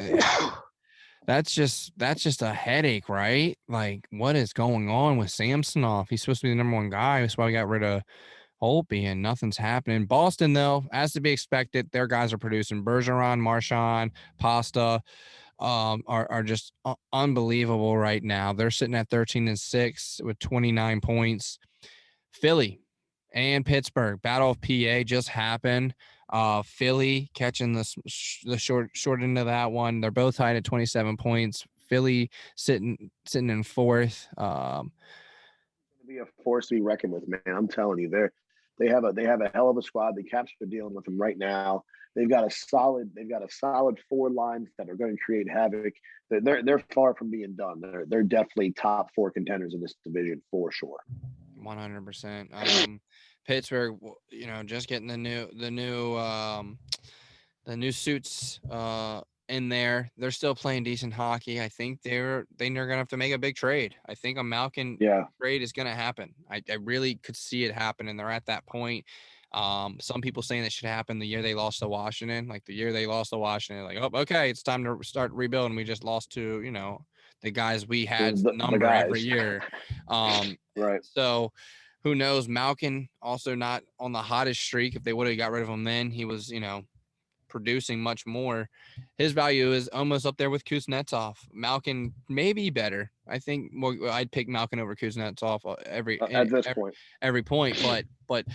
Speaker 2: that's just a headache, right? Like, what is going on with Samsonov? He's supposed to be the number one guy. That's why we got rid of Holtby, and nothing's happening. Boston, though, as to be expected, their guys are producing. Bergeron, Marchand, Pasta are just unbelievable right now. They're sitting at 13-6 with 29 points. Philly and Pittsburgh, Battle of PA just happened. Philly catching the short end of that one. They're both tied at 27 points. Philly sitting in fourth.
Speaker 1: Be a force to be reckoned with, man. I'm telling you, they have a hell of a squad. The Caps are dealing with them right now. They've got a solid 4 lines that are going to create havoc. They're far from being done. They're definitely top 4 contenders in this division for sure.
Speaker 2: 100%. Pittsburgh, just getting the new suits in there. They're still playing decent hockey. I think they're gonna have to make a big trade. I think a Malkin trade is gonna happen. I really could see it happen, and they're at that point. Some people saying that should happen the year they lost to Washington. Like the year they lost to Washington, like, oh, okay, it's time to start rebuilding. We just lost to the guys we had number every year.
Speaker 1: Right.
Speaker 2: So who knows? Malkin also not on the hottest streak. If they would have got rid of him then, he was, producing much more. His value is almost up there with Kuznetsov. Malkin may be better. I think I'd pick Malkin over Kuznetsov every point. But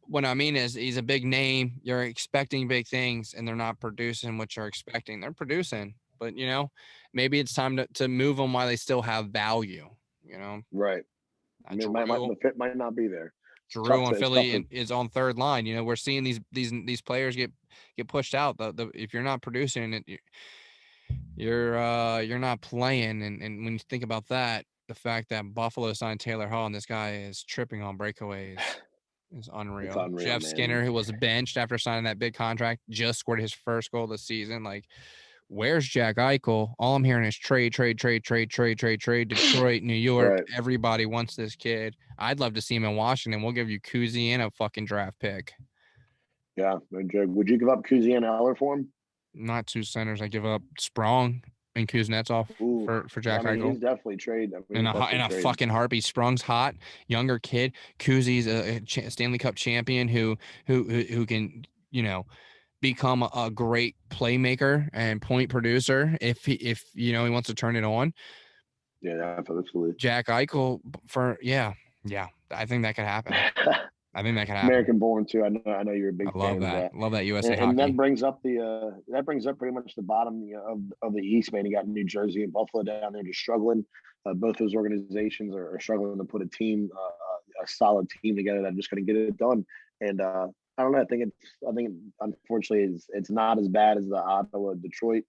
Speaker 2: what I mean is he's a big name. You're expecting big things, and they're not producing what you're expecting. They're producing, but maybe it's time to move them while they still have value.
Speaker 1: Right. The fit might not be there.
Speaker 2: Drew on Philly is on third line. We're seeing these players get pushed out. If you're not producing it, you're not playing. And when you think about that, the fact that Buffalo signed Taylor Hall and this guy is tripping on breakaways. It's unreal.
Speaker 1: It's unreal,
Speaker 2: Jeff
Speaker 1: man.
Speaker 2: Skinner, who was benched after signing that big contract, just scored his first goal this season. Like, where's Jack Eichel? All I'm hearing is trade. Detroit, New York.
Speaker 1: Right.
Speaker 2: Everybody wants this kid. I'd love to see him in Washington. We'll give you Kuzi and a fucking draft pick.
Speaker 1: Yeah, no joke. Would you give up Kuzi and Eller for him?
Speaker 2: Not two centers. I give up Sprong and Kuznetsov for Jack Eichel.
Speaker 1: He's definitely trade.
Speaker 2: In a fucking heartbeat. Sprung's hot, younger kid. Kuzi's a Stanley Cup champion who can, you know, become a great playmaker and point producer if he wants to turn it on.
Speaker 1: Yeah, absolutely.
Speaker 2: Jack Eichel I think that could happen.
Speaker 1: American born too. I know you're a big fan of that.
Speaker 2: Love that USA hockey.
Speaker 1: And that brings up pretty much the bottom of the East, man. You got New Jersey and Buffalo down there just struggling. Both those organizations are struggling to put a solid team together that's just going to get it done. And I don't know. I think unfortunately it's not as bad as the Ottawa Detroit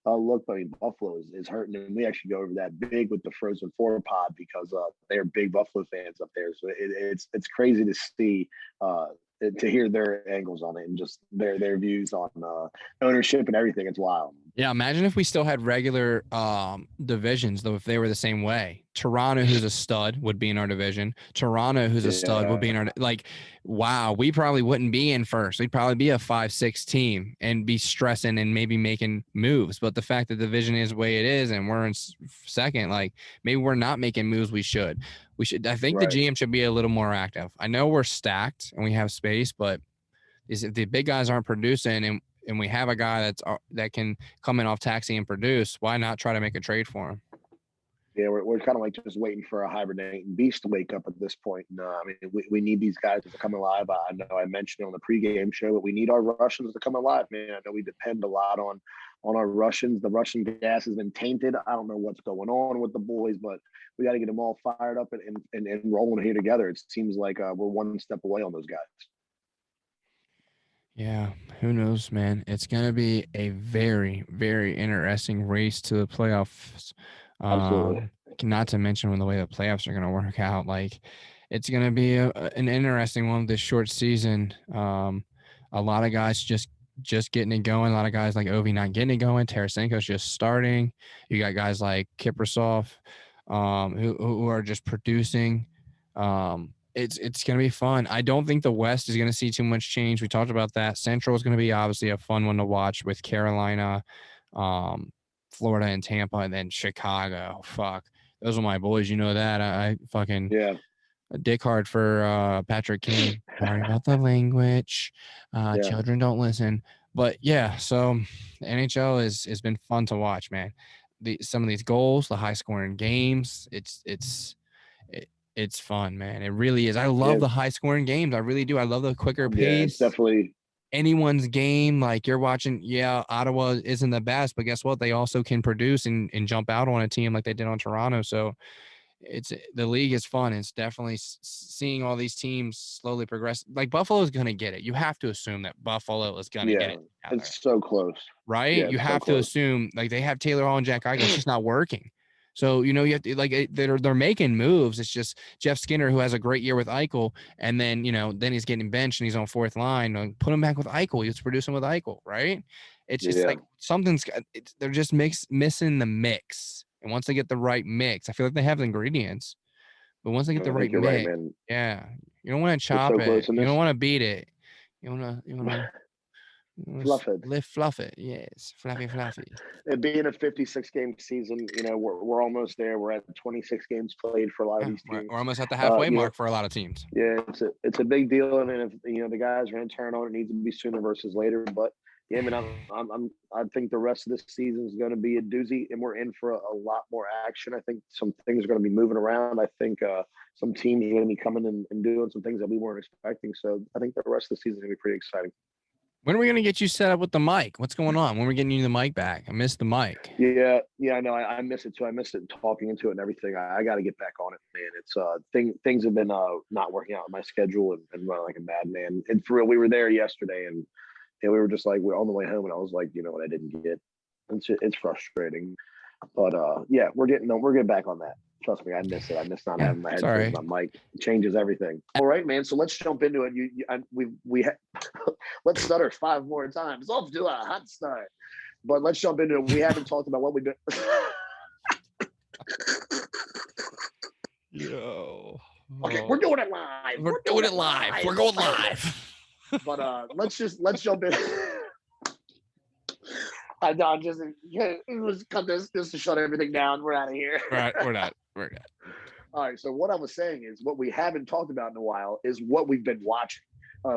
Speaker 1: look. I mean, Buffalo is hurting, and we actually go over that big with the Frozen Four pod because they're big Buffalo fans up there. So it's crazy to see to hear their angles on it and just their views on ownership and everything. It's wild.
Speaker 2: Yeah, imagine if we still had regular divisions, though, if they were the same way. Toronto, who's a stud, would be in our division. Toronto, who's a stud, would be in our wow, we probably wouldn't be in first. We'd probably be a 5-6 team and be stressing and maybe making moves. But the fact that the division is the way it is and we're in second, like maybe we're not making moves we should. I think the GM should be a little more active. I know we're stacked and we have space, but if the big guys aren't producing and we have a guy that can come in off taxi and produce, why not try to make a trade for him?
Speaker 1: Yeah, we're kind of like just waiting for a hibernating beast to wake up at this point. And, I mean, we need these guys to come alive. I know I mentioned on the pregame show, but we need our Russians to come alive, man. I know we depend a lot on our Russians. The Russian gas has been tainted. I don't know what's going on with the boys, but we got to get them all fired up and rolling here together. It seems like we're one step away on those guys.
Speaker 2: Yeah, who knows, man? It's going to be a very, very interesting race to the playoffs.
Speaker 1: Absolutely.
Speaker 2: Not to mention when the way the playoffs are going to work out. Like, it's going to be an interesting one this short season. A lot of guys just getting it going. A lot of guys like Ovi not getting it going. Tarasenko's just starting. You got guys like Kiprasov who are just producing. It's going to be fun. I don't think the West is going to see too much change. We talked about that. Central is going to be obviously a fun one to watch with Carolina, Florida and Tampa, and then Chicago. Fuck. Those are my boys. You know that. I fucking a dick hard for Patrick Kane. Sorry about the language. Children don't listen. But yeah, so NHL has been fun to watch, man. Some of these goals, the high scoring games, it's fun, man. It really is. I love the high scoring games. I really do. I love the quicker pace.
Speaker 1: Yeah, it's definitely
Speaker 2: anyone's game. Like you're watching, Ottawa isn't the best, but guess what? They also can produce and jump out on a team like they did on Toronto. So the league is fun. It's definitely seeing all these teams slowly progress. Like Buffalo's going to get it. You have to assume that Buffalo is going to get it.
Speaker 1: It's so close.
Speaker 2: Right?
Speaker 1: Yeah,
Speaker 2: you have to assume like they have Taylor Hall and Jack Eichel. It's just not working. So, you have to they're making moves. It's just Jeff Skinner, who has a great year with Eichel. And then, then he's getting benched and he's on fourth line. Put him back with Eichel. He's producing with Eichel. Right. It's just like they're just missing the mix. And once they get the right mix, I feel like they have the ingredients, but once they get the right mix, you don't want to chop it. You don't want to beat it. You want to fluff it. Yes. Fluffy.
Speaker 1: It being a 56-game season, we're almost there. We're at 26 games played for a lot of these teams.
Speaker 2: We're almost at the halfway mark for a lot of teams.
Speaker 1: Yeah, it's a big deal. And if the guys are going to turn on, it needs to be sooner versus later. But yeah, I think the rest of this season is going to be a doozy, and we're in for a lot more action. I think some things are going to be moving around. I think some teams are going to be coming and doing some things that we weren't expecting. So I think the rest of the season is going to be pretty exciting.
Speaker 2: When are we going to get you set up with the mic? What's going on? When are we getting you the mic back? I missed the mic.
Speaker 1: Yeah, I know. I miss it too. I missed it talking into it and everything. I got to get back on it, man. It's things have been not working out in my schedule and running like a madman. And for real, we were there yesterday and we were just like, we're on the way home, and I was like, what I didn't get. It's frustrating, but we're getting back on that. Trust me, I miss it. I miss not
Speaker 2: Yeah,
Speaker 1: having my
Speaker 2: it's
Speaker 1: headphones,
Speaker 2: all
Speaker 1: my mic. It changes everything. All right, man. So let's jump into it. Let's stutter 5 more times. Let's do a hot start. But let's jump into it. We haven't talked about what we've been.
Speaker 2: Yo.
Speaker 1: Okay, we're doing it live.
Speaker 2: We're doing it live. We're going live.
Speaker 1: But let's jump in. I know. Let's cut this just to shut everything down. We're out of here.
Speaker 2: Right, we're not.
Speaker 1: All right. So what I was saying is, what we haven't talked about in a while is what we've been watching.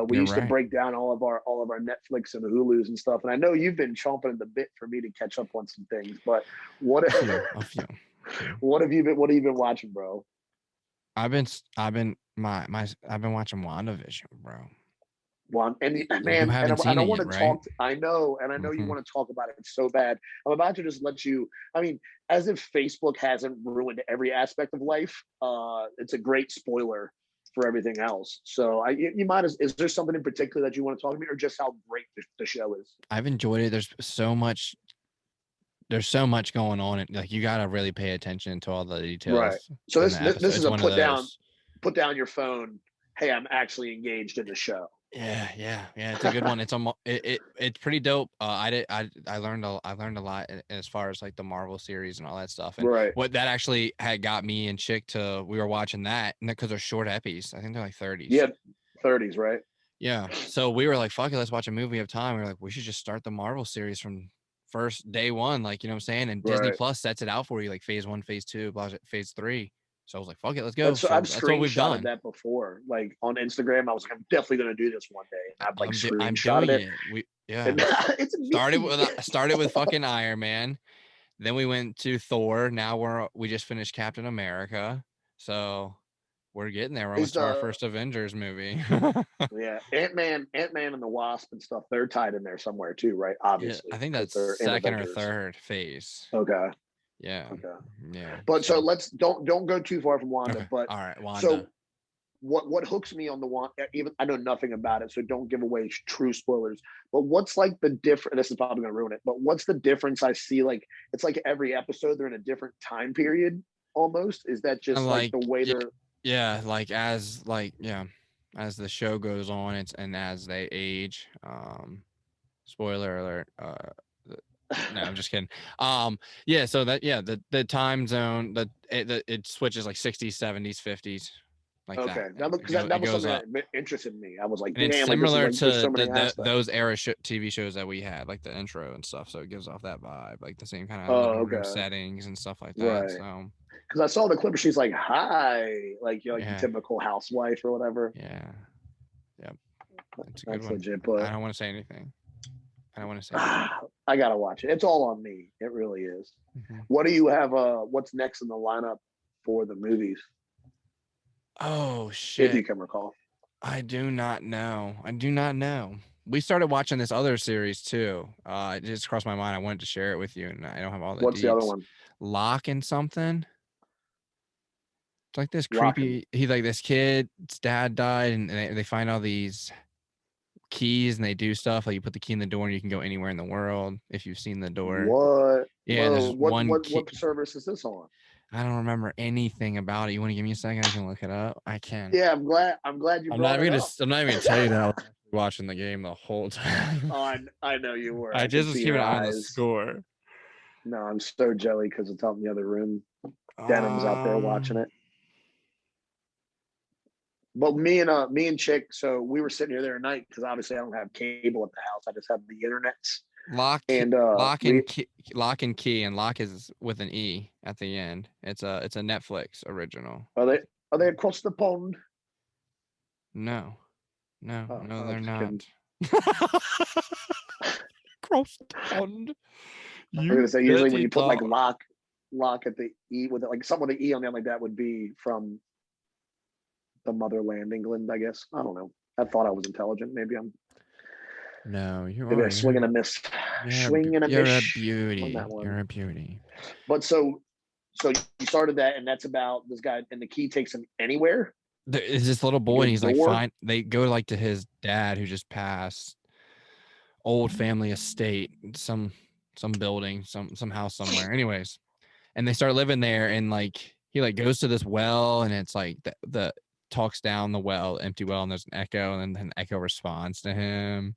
Speaker 1: We used to break down all of our Netflix and Hulus and stuff. And I know you've been chomping at the bit for me to catch up on some things. But what?
Speaker 2: A few.
Speaker 1: What have you been watching, bro?
Speaker 2: I've been watching WandaVision, bro.
Speaker 1: And man, and I want to talk. I know, and I know you want to talk about it so bad. I'm about to just let you. I mean, as if Facebook hasn't ruined every aspect of life. It's a great spoiler for everything else. So you might. Is there something in particular that you want to talk to me, or just how great the show is?
Speaker 2: I've enjoyed it. There's so much going on, and like you gotta really pay attention to all the details.
Speaker 1: Right. So this is a put down your phone. Hey, I'm actually engaged in the show.
Speaker 2: Yeah. It's a good one. It's pretty dope. I learned a lot as far as like the Marvel series and all that stuff. And what that actually had got me and Chick we were watching that, and because they're short epis. I think they're like 30s.
Speaker 1: Yeah, 30s, right?
Speaker 2: Yeah. So we were like, fuck it, let's watch a movie. We have time. We were like, we should just start the Marvel series from first day one, like, you know what I'm saying? And Disney Plus sets it out for you, like phase 1, phase 2, phase 3. So I was like, fuck it, let's go.
Speaker 1: So I've screenshotted that before, like on Instagram. I was like, I'm definitely going to do this one day. And I've like screenshotted it.
Speaker 2: It's started with fucking Iron Man. Then we went to Thor. Now we just finished Captain America. So we're getting there. We're almost to our first Avengers movie.
Speaker 1: Yeah. Ant-Man and the Wasp and stuff, they're tied in there somewhere too, right? Obviously.
Speaker 2: Yeah, I think that's second or third phase.
Speaker 1: Okay.
Speaker 2: Yeah.
Speaker 1: Okay.
Speaker 2: Yeah.
Speaker 1: But so let's don't go too far from Wanda. Okay. But
Speaker 2: all right, Wanda.
Speaker 1: So what hooks me on the Wanda? Even I know nothing about it, so don't give away true spoilers. But what's like the difference? This is probably gonna ruin it. But what's the difference? I see like it's like every episode they're in a different time period. Almost is that just like the way they're?
Speaker 2: Yeah, like as the show goes on, and as they age. Spoiler alert. No, I'm just kidding. Yeah, so the time zone it switches like 60s, 70s, 50s, like
Speaker 1: okay. That was something that interested me. I was like,
Speaker 2: damn, it's similar to those era TV shows that we had, like the intro and stuff. So it gives off that vibe, like the same kind of settings and stuff like that. Right. So
Speaker 1: because I saw the clip where she's like, "Hi," like you're like the typical housewife or whatever.
Speaker 2: Yeah. Yep.
Speaker 1: That's a good one. Legit,
Speaker 2: but I don't want to say anything.
Speaker 1: I gotta watch it. It's all on me. It really is. Mm-hmm. What do you have? What's next in the lineup for the movies?
Speaker 2: Oh shit!
Speaker 1: If you can recall,
Speaker 2: I do not know. We started watching this other series too. It just crossed my mind. I wanted to share it with you, and I don't have all the.
Speaker 1: What's the other one?
Speaker 2: Lock and something. It's like this creepy. He's like this kid's dad died, and they find all these keys and they do stuff like you put the key in the door and you can go anywhere in the world if you've seen the door.
Speaker 1: What?
Speaker 2: Yeah.
Speaker 1: What service is this on?
Speaker 2: I don't remember anything about it. You want to give me a second? I can look it up. I can.
Speaker 1: Yeah, I'm glad you brought it up.
Speaker 2: I'm not even gonna tell you that I was watching the game the whole time.
Speaker 1: Oh, I know you were.
Speaker 2: I just was keeping an eye on the score.
Speaker 1: No, I'm so jelly because it's out in the other room. Denham's out there watching it. But me and Chick, so we were sitting here the other night because obviously I don't have cable at the house. I just have the internet.
Speaker 2: Lock and key, and lock is with an E at the end. It's a Netflix original.
Speaker 1: Are they across the pond?
Speaker 2: No, they're not. Across the pond.
Speaker 1: I'm gonna say usually when you put like lock at the E with it, like something with the E on the end like that would be from the motherland, England, I guess. I don't know. I thought I was intelligent. Maybe I'm.
Speaker 2: No, you
Speaker 1: are. Swing and a miss. Swing and a miss.
Speaker 2: You're a beauty. You're a beauty.
Speaker 1: But so you started that, and that's about this guy, and the key takes him anywhere.
Speaker 2: There's this little boy, and he's like, fine. They go like to his dad who just passed. Old family estate, some building, some house somewhere. Anyways, and they start living there, and like like goes to this well, and it's like the talks down the well, empty well, and there's an echo, and then an echo responds to him.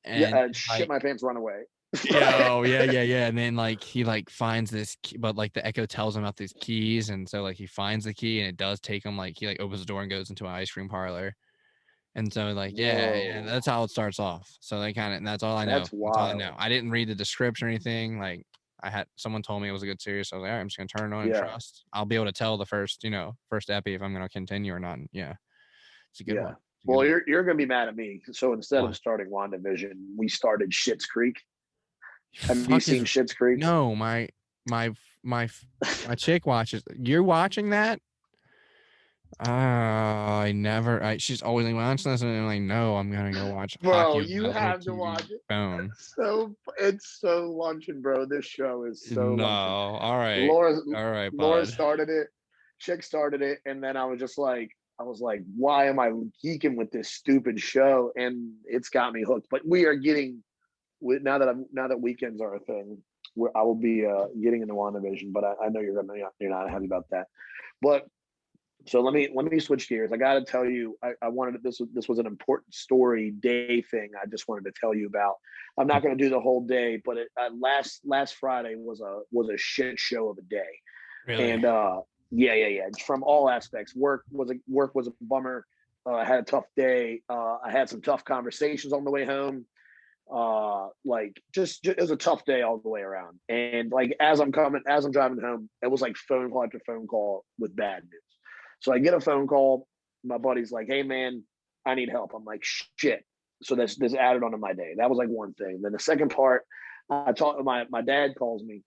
Speaker 2: And
Speaker 1: shit my pants, run away.
Speaker 2: yeah, yeah. And then like he like finds this key, but like the echo tells him about these keys, and so like he finds the key, and it does take him, like he like opens the door and goes into an ice cream parlor. And so like yeah, that's how it starts off. So they kind of, and that's all I know.
Speaker 1: That's wild.
Speaker 2: All I know. I didn't read the description or anything. Like I had someone told me it was a good series. So I was like, all right, I'm just gonna turn it on and trust. I'll be able to tell the first epi if I'm gonna continue or not. Yeah, it's a good one.
Speaker 1: Well, you're gonna be mad at me. So instead of starting WandaVision, we started Schitt's Creek. Have you seen Schitt's Creek?
Speaker 2: No, my chick watches. You're watching that? She's always like, watch this, and I'm like, no, I'm gonna go watch.
Speaker 1: Bro, you have to watch it.
Speaker 2: Phone.
Speaker 1: It's so luncheon, bro. This show is so luncheon.
Speaker 2: All right.
Speaker 1: Laura started it. Chick started it, and then I was like, why am I geeking with this stupid show? And it's got me hooked. But we are getting, now that weekends are a thing, I will be getting into WandaVision. But I know you're not happy about that. But so let me switch gears. I got to tell you, I wanted this was an important story day thing. I just wanted to tell you about. I'm not going to do the whole day, but last Friday was a shit show of a day.
Speaker 2: Really?
Speaker 1: And yeah. From all aspects. Work was a bummer. I had a tough day. I had some tough conversations on the way home. It was a tough day all the way around. And like as I'm driving home, it was like phone call after phone call with bad news. So I get a phone call. My buddy's like, "Hey man, I need help." I'm like, "Shit." So this added onto my day. That was like one thing. Then the second part, my dad calls me,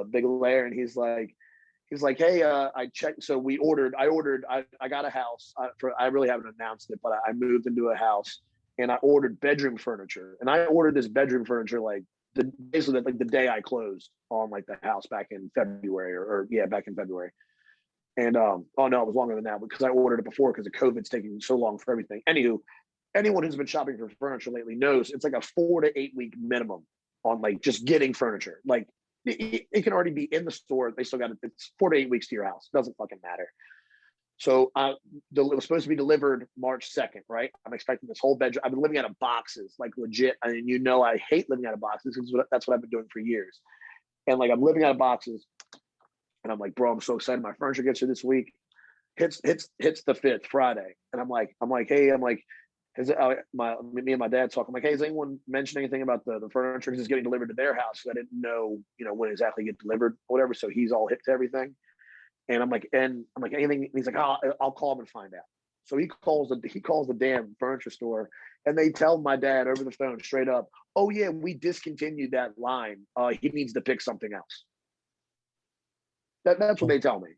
Speaker 1: Big Lair, and he's like, "Hey, I checked. So I got a house. I really haven't announced it, but I moved into a house, and I ordered bedroom furniture. And I ordered this bedroom furniture like basically like the day I closed on like the house back in February back in February. And it was longer than that because I ordered it before because of COVID's taking so long for everything. Anywho, anyone who's been shopping for furniture lately knows it's like a 4 to 8 week minimum on like just getting furniture. Like it can already be in the store. They still got it. It's 4 to 8 weeks to your house. Doesn't fucking matter. So it was supposed to be delivered March 2nd, right? I'm expecting this whole bedroom. I've been living out of boxes, like legit. I mean, I hate living out of boxes because that's what I've been doing for years. And like I'm living out of boxes. And I'm like, bro, I'm so excited. My furniture gets here this week. Hits the 5th, Friday. And me and my dad talk. I'm like, hey, has anyone mentioned anything about the furniture? Because it's getting delivered to their house. So I didn't know, when exactly get delivered, whatever. So he's all hip to everything. And I'm like, anything? He's like, I'll call him and find out. So he calls the damn furniture store, and they tell my dad over the phone straight up, oh yeah, we discontinued that line. He needs to pick something else. That's what they tell me.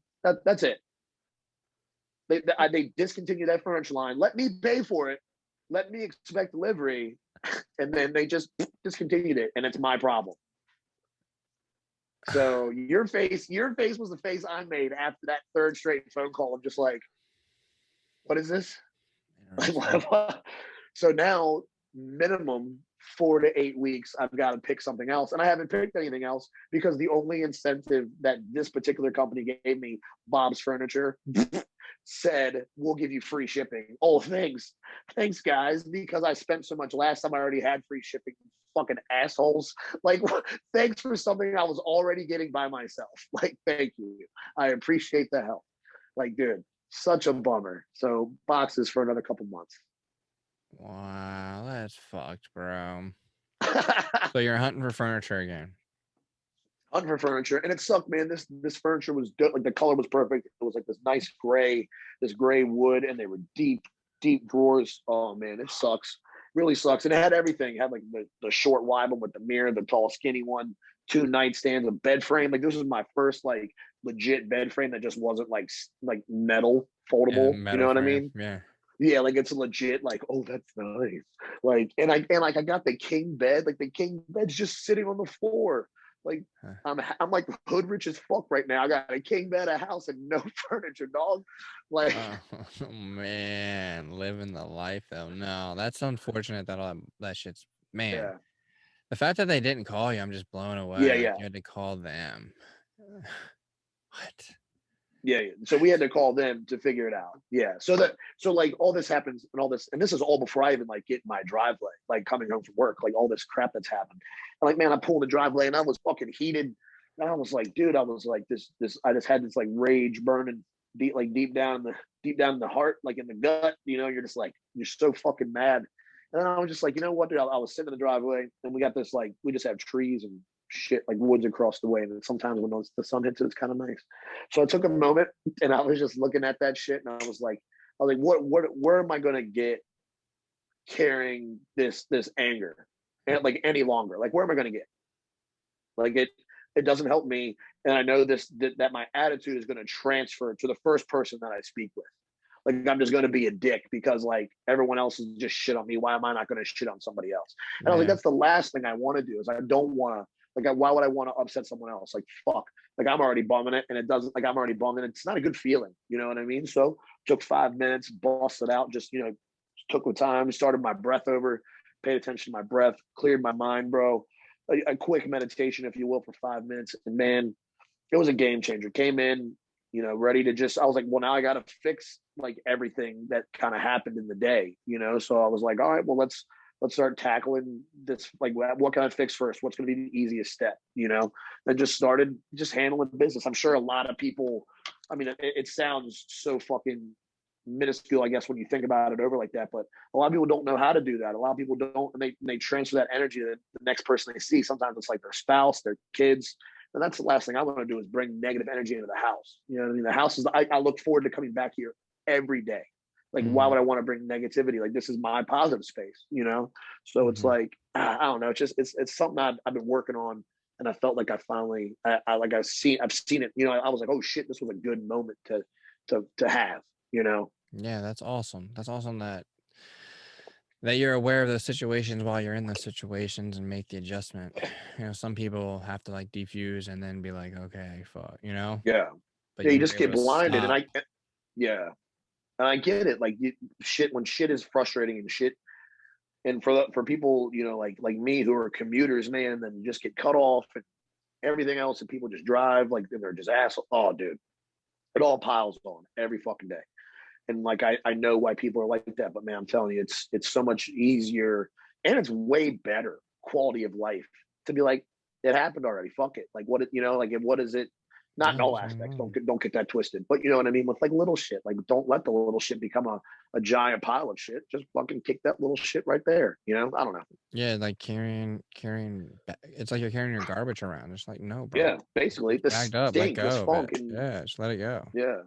Speaker 1: That's it. They discontinued that furniture line. Let me pay for it. Let me expect delivery, and then they just discontinued it, and it's my problem. So your face was the face I made after that third straight phone call. I'm just like, what is this? So now minimum 4 to 8 weeks, I've got to pick something else. And I haven't picked anything else because the only incentive that this particular company gave me, Bob's Furniture, said, we'll give you free shipping. Oh, thanks guys, because I spent so much last time. I already had free shipping. Fucking assholes. Like, thanks for something I was already getting by myself. Like, thank you. I appreciate the help. Like, dude, such a bummer. So boxes for another couple months.
Speaker 2: Wow, that's fucked, bro. So you're hunting for furniture again.
Speaker 1: Hunting for furniture, and it sucked, man. This furniture was like the color was perfect. It was like this nice gray wood, and they were deep drawers. Oh man, it sucks. Really sucks. And it had everything. It had like the short wide one with the mirror, the tall skinny one, 2 nightstands, a bed frame. Like this was my first like legit bed frame that just wasn't like metal foldable.
Speaker 2: Yeah,
Speaker 1: you know what
Speaker 2: frame.
Speaker 1: I mean?
Speaker 2: Yeah.
Speaker 1: Yeah, like it's legit, like, oh, that's nice. Like, and I got the king bed, like the king bed's just sitting on the floor. Like, I'm like hood rich as fuck right now. I got a king bed, a house, and no furniture, dog. Like,
Speaker 2: oh man, living the life though. No, that's unfortunate that shit's, man.
Speaker 1: yeah.
Speaker 2: The fact that they didn't call you, I'm just blown away.
Speaker 1: Yeah,
Speaker 2: like,
Speaker 1: yeah.
Speaker 2: you had to call them. What?
Speaker 1: Yeah. So we had to call them to figure it out. Yeah. So like all this happens and this is all before I even like get in my driveway, like coming home from work, like all this crap that's happened. And like, man, I pulled the driveway and I was fucking heated. And I was like, dude, I was like this, I just had this like rage burning deep down in the heart, like in the gut, you're just like, you're so fucking mad. And then I was just like, you know what, dude, I was sitting in the driveway and we got this, like, we just have trees and shit, like woods across the way. And sometimes when the sun hits it, it's kind of nice. So I took a moment and I was just looking at that shit. And I was like, where am I going to get carrying this anger and like any longer? Like, where am I going to get? Like it doesn't help me. And I know that my attitude is going to transfer to the first person that I speak with. Like, I'm just going to be a dick because like everyone else is just shit on me. Why am I not going to shit on somebody else? And I was like, that's the last thing I want to do. Is I don't want to, like, why would I want to upset someone else? Like, fuck, like I'm already bumming it and it doesn't, like I'm already bumming it. It's not a good feeling. You know what I mean? So took 5 minutes, bossed it out, just, took the time, started my breath over, paid attention to my breath, cleared my mind, bro. A quick meditation, if you will, for 5 minutes. And man, it was a game changer. Came in, ready to I was like, well, now I got to fix like everything that kind of happened in the day, So I was like, all right, well, let's start tackling this. Like, what can I fix first? What's going to be the easiest step, And just started handling business. I'm sure a lot of people, I mean, it sounds so fucking minuscule, I guess, when you think about it over like that, but a lot of people don't know how to do that. A lot of people don't, and they transfer that energy to the next person they see. Sometimes it's like their spouse, their kids, and that's the last thing I want to do is bring negative energy into the house. You know what I mean? The house is, I look forward to coming back here every day. Like, why would I want to bring negativity? Like, this is my positive space, So it's like, I don't know. It's something I've been working on, and I felt like I finally, I've seen it. I was like, oh shit, this was a good moment to have.
Speaker 2: Yeah, that's awesome. That's awesome that you're aware of those situations while you're in those situations and make the adjustment. Some people have to like defuse and then be like, okay, fuck,
Speaker 1: Yeah.
Speaker 2: But
Speaker 1: you just get blinded,
Speaker 2: stop.
Speaker 1: And I get it. Like, when shit is frustrating and shit, and for people, like me who are commuters, man, and then you just get cut off and everything else, and people just drive like they're just assholes. Oh, dude, it all piles on every fucking day. And like, I know why people are like that, but man, I'm telling you, it's so much easier and it's way better quality of life to be like, it happened already. Fuck it. Like, what is it? Not in all aspects. Don't get that twisted. But you know what I mean? With like little shit, like don't let the little shit become a giant pile of shit. Just fucking kick that little shit right there. I don't know.
Speaker 2: Yeah, like carrying. It's like you're carrying your garbage around. It's like, no, bro.
Speaker 1: Yeah, basically, this
Speaker 2: bagged up,
Speaker 1: stink,
Speaker 2: let go
Speaker 1: this funk,
Speaker 2: of it. Yeah, just let it go.
Speaker 1: Yeah.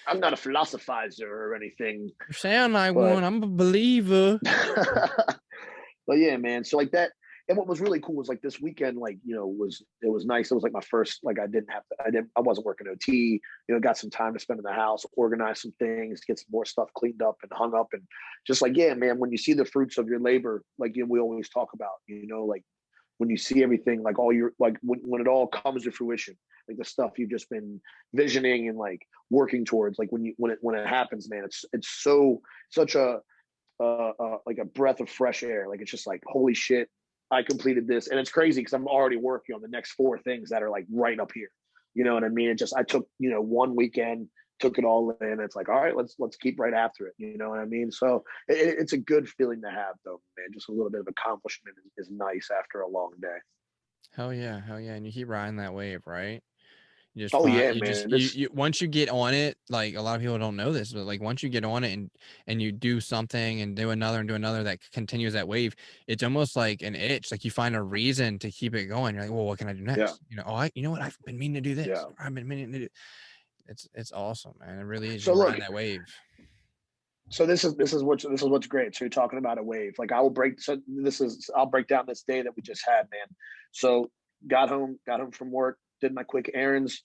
Speaker 1: I'm not a philosophizer or anything.
Speaker 2: You sound like one. I'm a believer.
Speaker 1: But yeah, man. So like that, and what was really cool was like this weekend, like, it was nice. It was like my first, like I wasn't working OT, got some time to spend in the house, organize some things, get some more stuff cleaned up and hung up. And just like, yeah, man, when you see the fruits of your labor, like we always talk about, like when you see everything, like all your, like when it all comes to fruition, like the stuff you've just been visioning and like working towards, like when it happens, man, it's such a like a breath of fresh air. Like, it's just like, holy shit, I completed this. And it's crazy because I'm already working on the next 4 things that are like right up here. You know what I mean? I took, one weekend, took it all in. It's like, all right, let's keep right after it. You know what I mean? So it's a good feeling to have, though, man. Just a little bit of accomplishment is nice after a long day.
Speaker 2: Hell yeah. And you keep riding that wave, right? You just
Speaker 1: man.
Speaker 2: You once you get on it, like a lot of people don't know this, but like once you get on it and you do something and do another that continues that wave, it's almost like an itch. Like you find a reason to keep it going. You're like, well, what can I do next?
Speaker 1: Yeah.
Speaker 2: You know what? I've been meaning to do this.
Speaker 1: Yeah.
Speaker 2: I've been meaning to do. It's awesome, man. It really is.
Speaker 1: So look,
Speaker 2: riding that wave.
Speaker 1: So this is what's great. So you're talking about a wave. Like I'll break down this day that we just had, man. So got home from work, did my quick errands.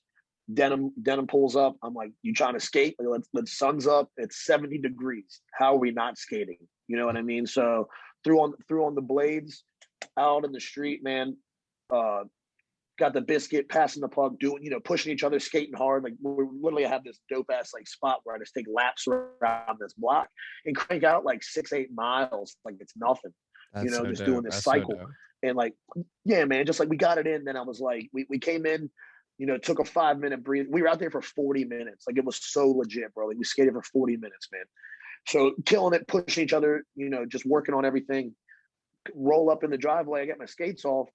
Speaker 1: Denim pulls up. I'm like, you trying to skate? Like, let's sun's up. It's 70 degrees. How are we not skating? You know what I mean? So threw on the blades out in the street, man. Got the biscuit, passing the puck, doing, pushing each other, skating hard. Like literally I have this dope ass like spot where I just take laps around this block and crank out like 6-8 miles. Like it's nothing.
Speaker 2: That's so
Speaker 1: just
Speaker 2: dope.
Speaker 1: doing this
Speaker 2: That's
Speaker 1: cycle.
Speaker 2: So
Speaker 1: and like, yeah, man, just like we got it in. Then I was like, we came in, took a 5-minute breathe. We were out there for 40 minutes. Like, it was so legit, bro. Like, we skated for 40 minutes, man. So killing it, pushing each other, just working on everything. Roll up in the driveway. I get my skates off.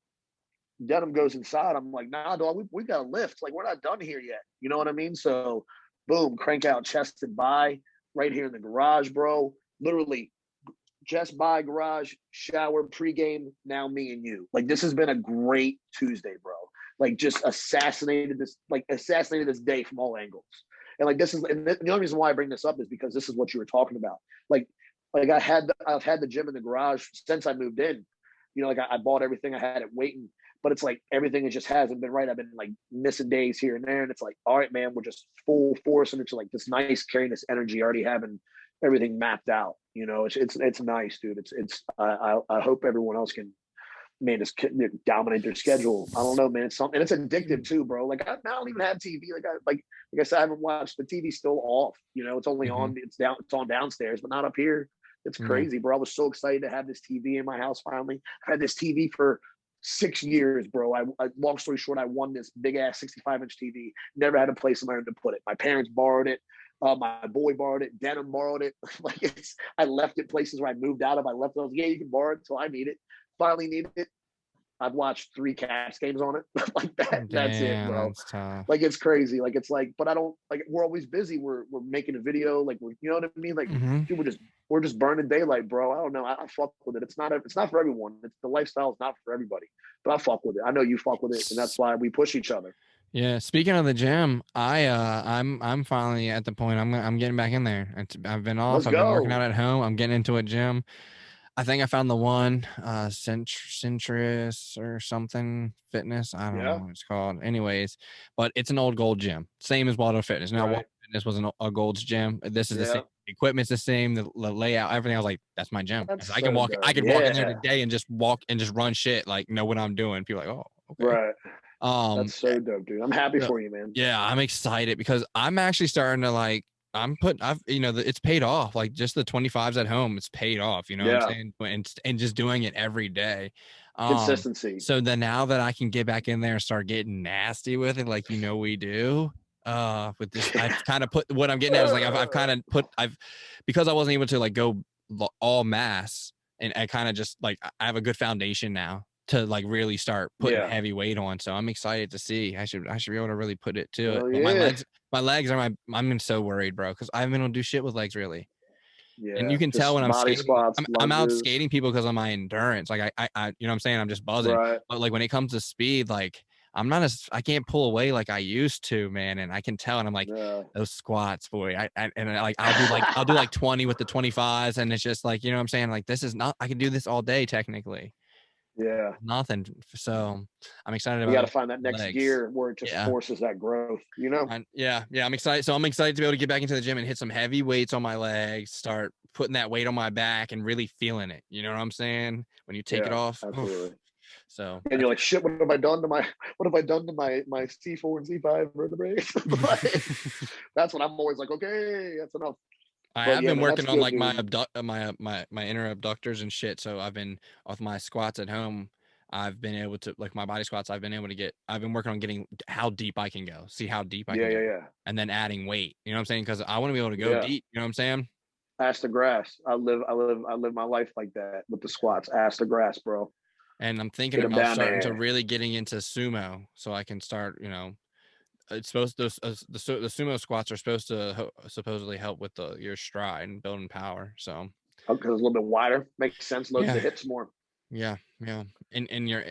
Speaker 1: Denim goes inside. I'm like, nah, dog, we got to lift. Like, we're not done here yet. You know what I mean? So, boom, crank out, chested by right here in the garage, bro. Literally, just by garage, shower, pregame, now me and you. Like, this has been a great Tuesday, bro. Like, just assassinated this day from all angles. And like, the only reason why I bring this up is because this is what you were talking about. Like I've had the gym in the garage since I moved in. Like, I bought everything, I had it waiting, but it's like everything just hasn't been right. I've been like missing days here and there, and it's like, all right, man, we're just full force, and it's like this nice carrying this energy, already having everything mapped out. It's nice, dude. I hope everyone else can, man, just dominate their schedule. I don't know, man. It's something, and it's addictive too, bro. Like, I don't even have TV. Like I said, I haven't watched. The TV's still off. It's only on. It's on downstairs, but not up here. It's crazy, bro. I was so excited to have this TV in my house finally. I had this TV for 6 years, bro. I long story short, I won this big ass 65-inch TV. Never had a place somewhere to put it. My parents borrowed it. My boy borrowed it. Denim borrowed it. Like, I left it places where I moved out of. I left it. I was like, yeah, you can borrow it until I need it. Finally need it. I've watched 3 Caps games on it. Like that.
Speaker 2: Damn,
Speaker 1: that's it, bro.
Speaker 2: That's tough.
Speaker 1: Like, it's crazy. Like, it's like, but I don't, like, we're always busy. We're making a video. Like, you know what I mean? Like, dude, we're just burning daylight, bro. I don't know. I fuck with it. It's not for everyone. The lifestyle is not for everybody, but I fuck with it. I know you fuck with it, and that's why we push each other.
Speaker 2: Yeah. Speaking of the gym, I'm finally at the point I'm getting back in there. I've been off. I've been working out at home. I'm getting into a gym. I think I found the one, Centris or something fitness. I don't know what it's called. Anyways, but it's an old Gold gym, same as Waldo Fitness. Now, Waldo Fitness was a Gold's gym. This is the same. The equipment's the same. The layout, everything. I was like, that's my gym. I can walk. I can walk in there today and just walk and just run shit. Like, know what I'm doing. People are like, oh, okay.
Speaker 1: Right. That's so dope, dude. I'm happy for you, man.
Speaker 2: Yeah, I'm excited because I'm actually starting to like. It's paid off. Like, just the 25s at home, it's paid off. What I'm saying? And just doing it every day.
Speaker 1: Consistency.
Speaker 2: So then now that I can get back in there and start getting nasty with it, like, we do. With this, I've kind of put what I'm getting at is like because I wasn't able to like go all mass, and I kind of just like I have a good foundation now to like really start putting heavy weight on. So I'm excited to see. I should be able to really put it to it. But my legs are I'm so worried, bro, because I haven't been able to do shit with legs really. Yeah. And you can tell when I'm skating. Squats, I'm out skating people because of my endurance. Like I you know what I'm saying? I'm just buzzing. Right. But like when it comes to speed, like I can't pull away like I used to, man. And I can tell, and I'm like, those squats, boy. I'll do like 20 with the 25s, and it's just like, you know what I'm saying? Like, this is not, I can do this all day technically.
Speaker 1: Yeah.
Speaker 2: Nothing. So I'm excited about it.
Speaker 1: You got to find that next gear where it just forces that growth,
Speaker 2: Yeah. I'm excited. So I'm excited to be able to get back into the gym and hit some heavy weights on my legs, start putting that weight on my back and really feeling it. You know what I'm saying? When you take it off.
Speaker 1: Absolutely.
Speaker 2: So,
Speaker 1: and you're like, shit, what have I done to my C4 and C5 vertebrae? That's what I'm always like, okay, that's enough.
Speaker 2: I have been working on like my inner abductors and shit. So I've been with my squats at home. I've been able to, like, my body squats. I've been working on getting how deep I can go. See how deep I can go. Yeah. And then adding weight. You know what I'm saying? Because I want to be able to go deep. You know what I'm saying?
Speaker 1: Ass to grass. I live my life like that with the squats. Ass to grass, bro.
Speaker 2: And I'm thinking about starting to really getting into sumo, so I can start. It's supposed to the sumo squats are supposed to supposedly help with your stride and building power. So
Speaker 1: because it's a little bit wider, makes sense. Loads the hips more.
Speaker 2: Yeah. And your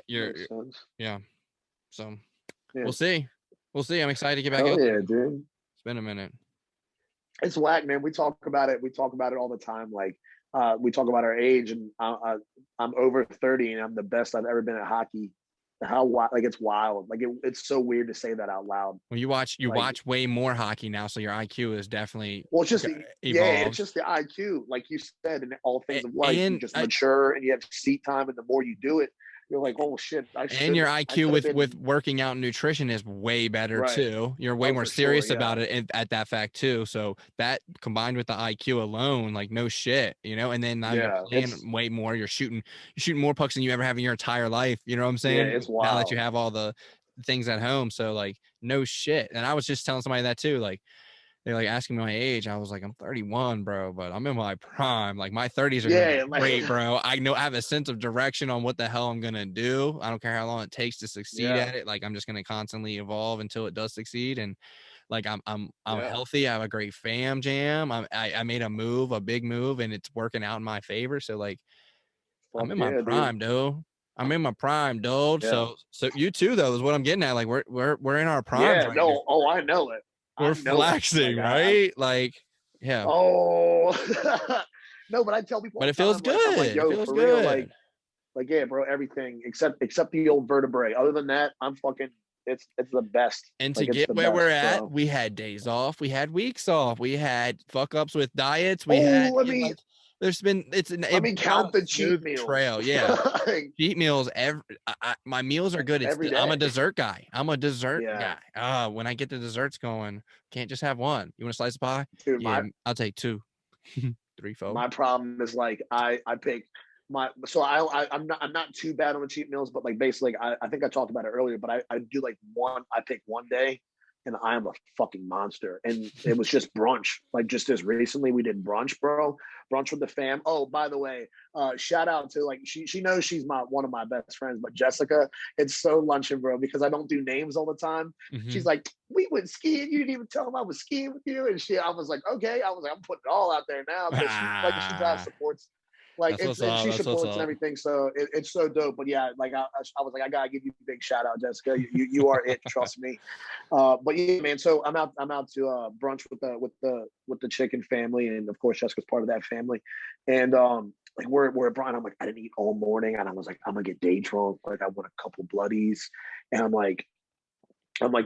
Speaker 2: So we'll see. I'm excited to get back out there.
Speaker 1: Dude.
Speaker 2: It's been a minute.
Speaker 1: It's whack, man. We talk about it all the time. Like, we talk about our age, and I'm over 30, and I'm the best I've ever been at hockey. It's wild. Like, it's so weird to say that out loud.
Speaker 2: Well, you watch way more hockey now, so your IQ is definitely
Speaker 1: it's just it's just the IQ, like you said, in all things of life. You just mature, and you have seat time, and the more you do it, you're like, oh shit.
Speaker 2: And your IQ with working out and nutrition is way better too. You're way more serious about it at that fact too. So that combined with the IQ alone, like, no shit, and then now you're playing way more. You're shooting more pucks than you ever have in your entire life. You know what I'm saying?
Speaker 1: Yeah, it's wild.
Speaker 2: Now that you have all the things at home. So like, no shit. And I was just telling somebody that too. Like, they're like asking me my age. I was like, I'm 31, bro, but I'm in my prime. Like my 30s are gonna be great, bro. I have a sense of direction on what the hell I'm gonna do. I don't care how long it takes to succeed at it. Like I'm just gonna constantly evolve until it does succeed. And like I'm healthy. I have a great fam jam. I made a big move, and it's working out in my favor. So like, I'm in my prime, dude. I'm in my prime, dude.
Speaker 1: Yeah.
Speaker 2: So you too, though, is what I'm getting at. Like we're in our primes right now.
Speaker 1: Oh, I know it.
Speaker 2: We're flexing, right? Like, yeah.
Speaker 1: Oh, no, but I tell people,
Speaker 2: but it feels good. I'm like, yo, it feels good.
Speaker 1: Real, like, yeah, bro, everything except the old vertebrae. Other than that, I'm fucking. It's the best.
Speaker 2: And to get where we're at, bro. We had days off, we had weeks off, we had fuck ups with diets. There's been
Speaker 1: let me count the cheat meals.
Speaker 2: Trail, yeah. Cheat meals. My meals are good. I'm a dessert guy. guy. When I get the desserts going, can't just have one. You want a slice of pie? Dude, I'll take 2, 3, 4.
Speaker 1: My problem is like I pick I'm not too bad on the cheat meals, but like basically I think I talked about it earlier, but I do like I pick one day and I am a fucking monster. And it was just brunch. Like just as recently we did brunch, bro. Brunch with the fam. Oh, by the way, shout out to like she knows she's one of my best friends, but Jessica, it's so luncheon, bro, because I don't do names all the time. Mm-hmm. She's like, we went skiing. You didn't even tell them I was skiing with you. And I was like, okay. I was like, I'm putting it all out there now. Because she supports. Like she supports and everything, so it's so dope. But yeah, like I was like, I gotta give you a big shout out, Jessica. You are it, trust me. But yeah, man. So I'm out to brunch with the chicken family, and of course Jessica's part of that family. And like we're at Brian. I'm like, I didn't eat all morning, and I was like, I'm gonna get day drunk. Like I want a couple bloodies, and I'm like,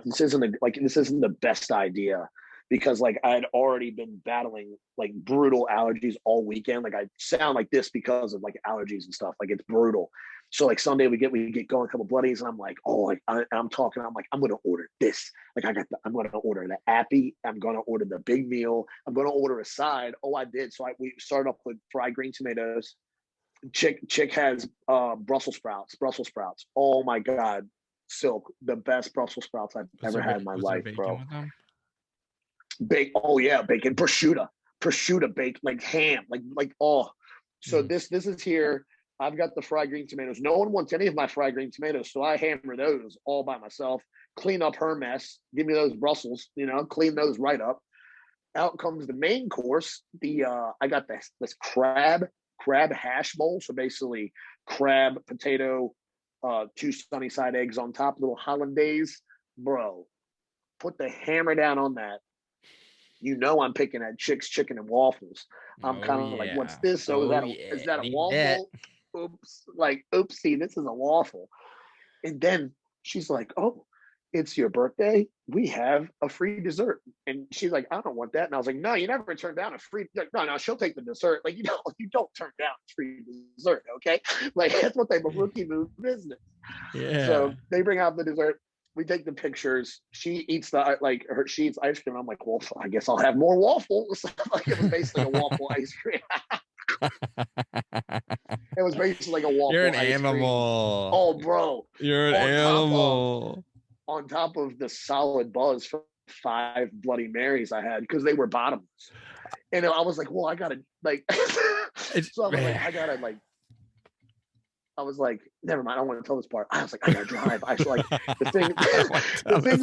Speaker 1: this isn't the best idea. Because like I had already been battling like brutal allergies all weekend. Like I sound like this because of like allergies and stuff. Like it's brutal. So like Sunday we get going, a couple bloodies, and I'm like, oh, like I'm talking. I'm like, I'm gonna order this. Like I'm gonna order the appy. I'm gonna order the big meal. I'm gonna order a side. Oh, I did. So we started off with fried green tomatoes. Chick has Brussels sprouts. Oh my god, Silk, the best Brussels sprouts I've ever had in my life, bro. Bacon, prosciutto bacon, like ham, like so this is here. I've got the fried green tomatoes. No one wants any of my fried green tomatoes, so I hammer those all by myself, clean up her mess, give me those Brussels, clean those right up. Out comes the main course. I got this crab hash bowl, so basically crab, potato, 2 sunny side eggs on top, little hollandaise, bro. Put the hammer down on that. I'm picking at Chick's Chicken and Waffles. I'm kind of like, what's this? So is that a waffle? Oops. Like, oopsie, this is a waffle. And then she's like, oh, it's your birthday. We have a free dessert. And she's like, I don't want that. And I was like, no, you never turn down a free. No, she'll take the dessert. Like, you don't turn down free dessert. Okay. Like, that's what they rookie move business. Yeah. So they bring out the dessert. We take the pictures. She eats she eats ice cream. I'm like, well, I guess I'll have more waffles. Like it was basically a waffle ice cream. It was basically like a waffle.
Speaker 2: You're an
Speaker 1: ice
Speaker 2: animal.
Speaker 1: Cream. Oh, bro.
Speaker 2: You're an animal.
Speaker 1: On top of the solid buzz for 5 Bloody Marys I had because they were bottomless. And I was like, well, I gotta like. So I was like, I was like, never mind. I don't want to tell this part. I was like, I gotta drive. I was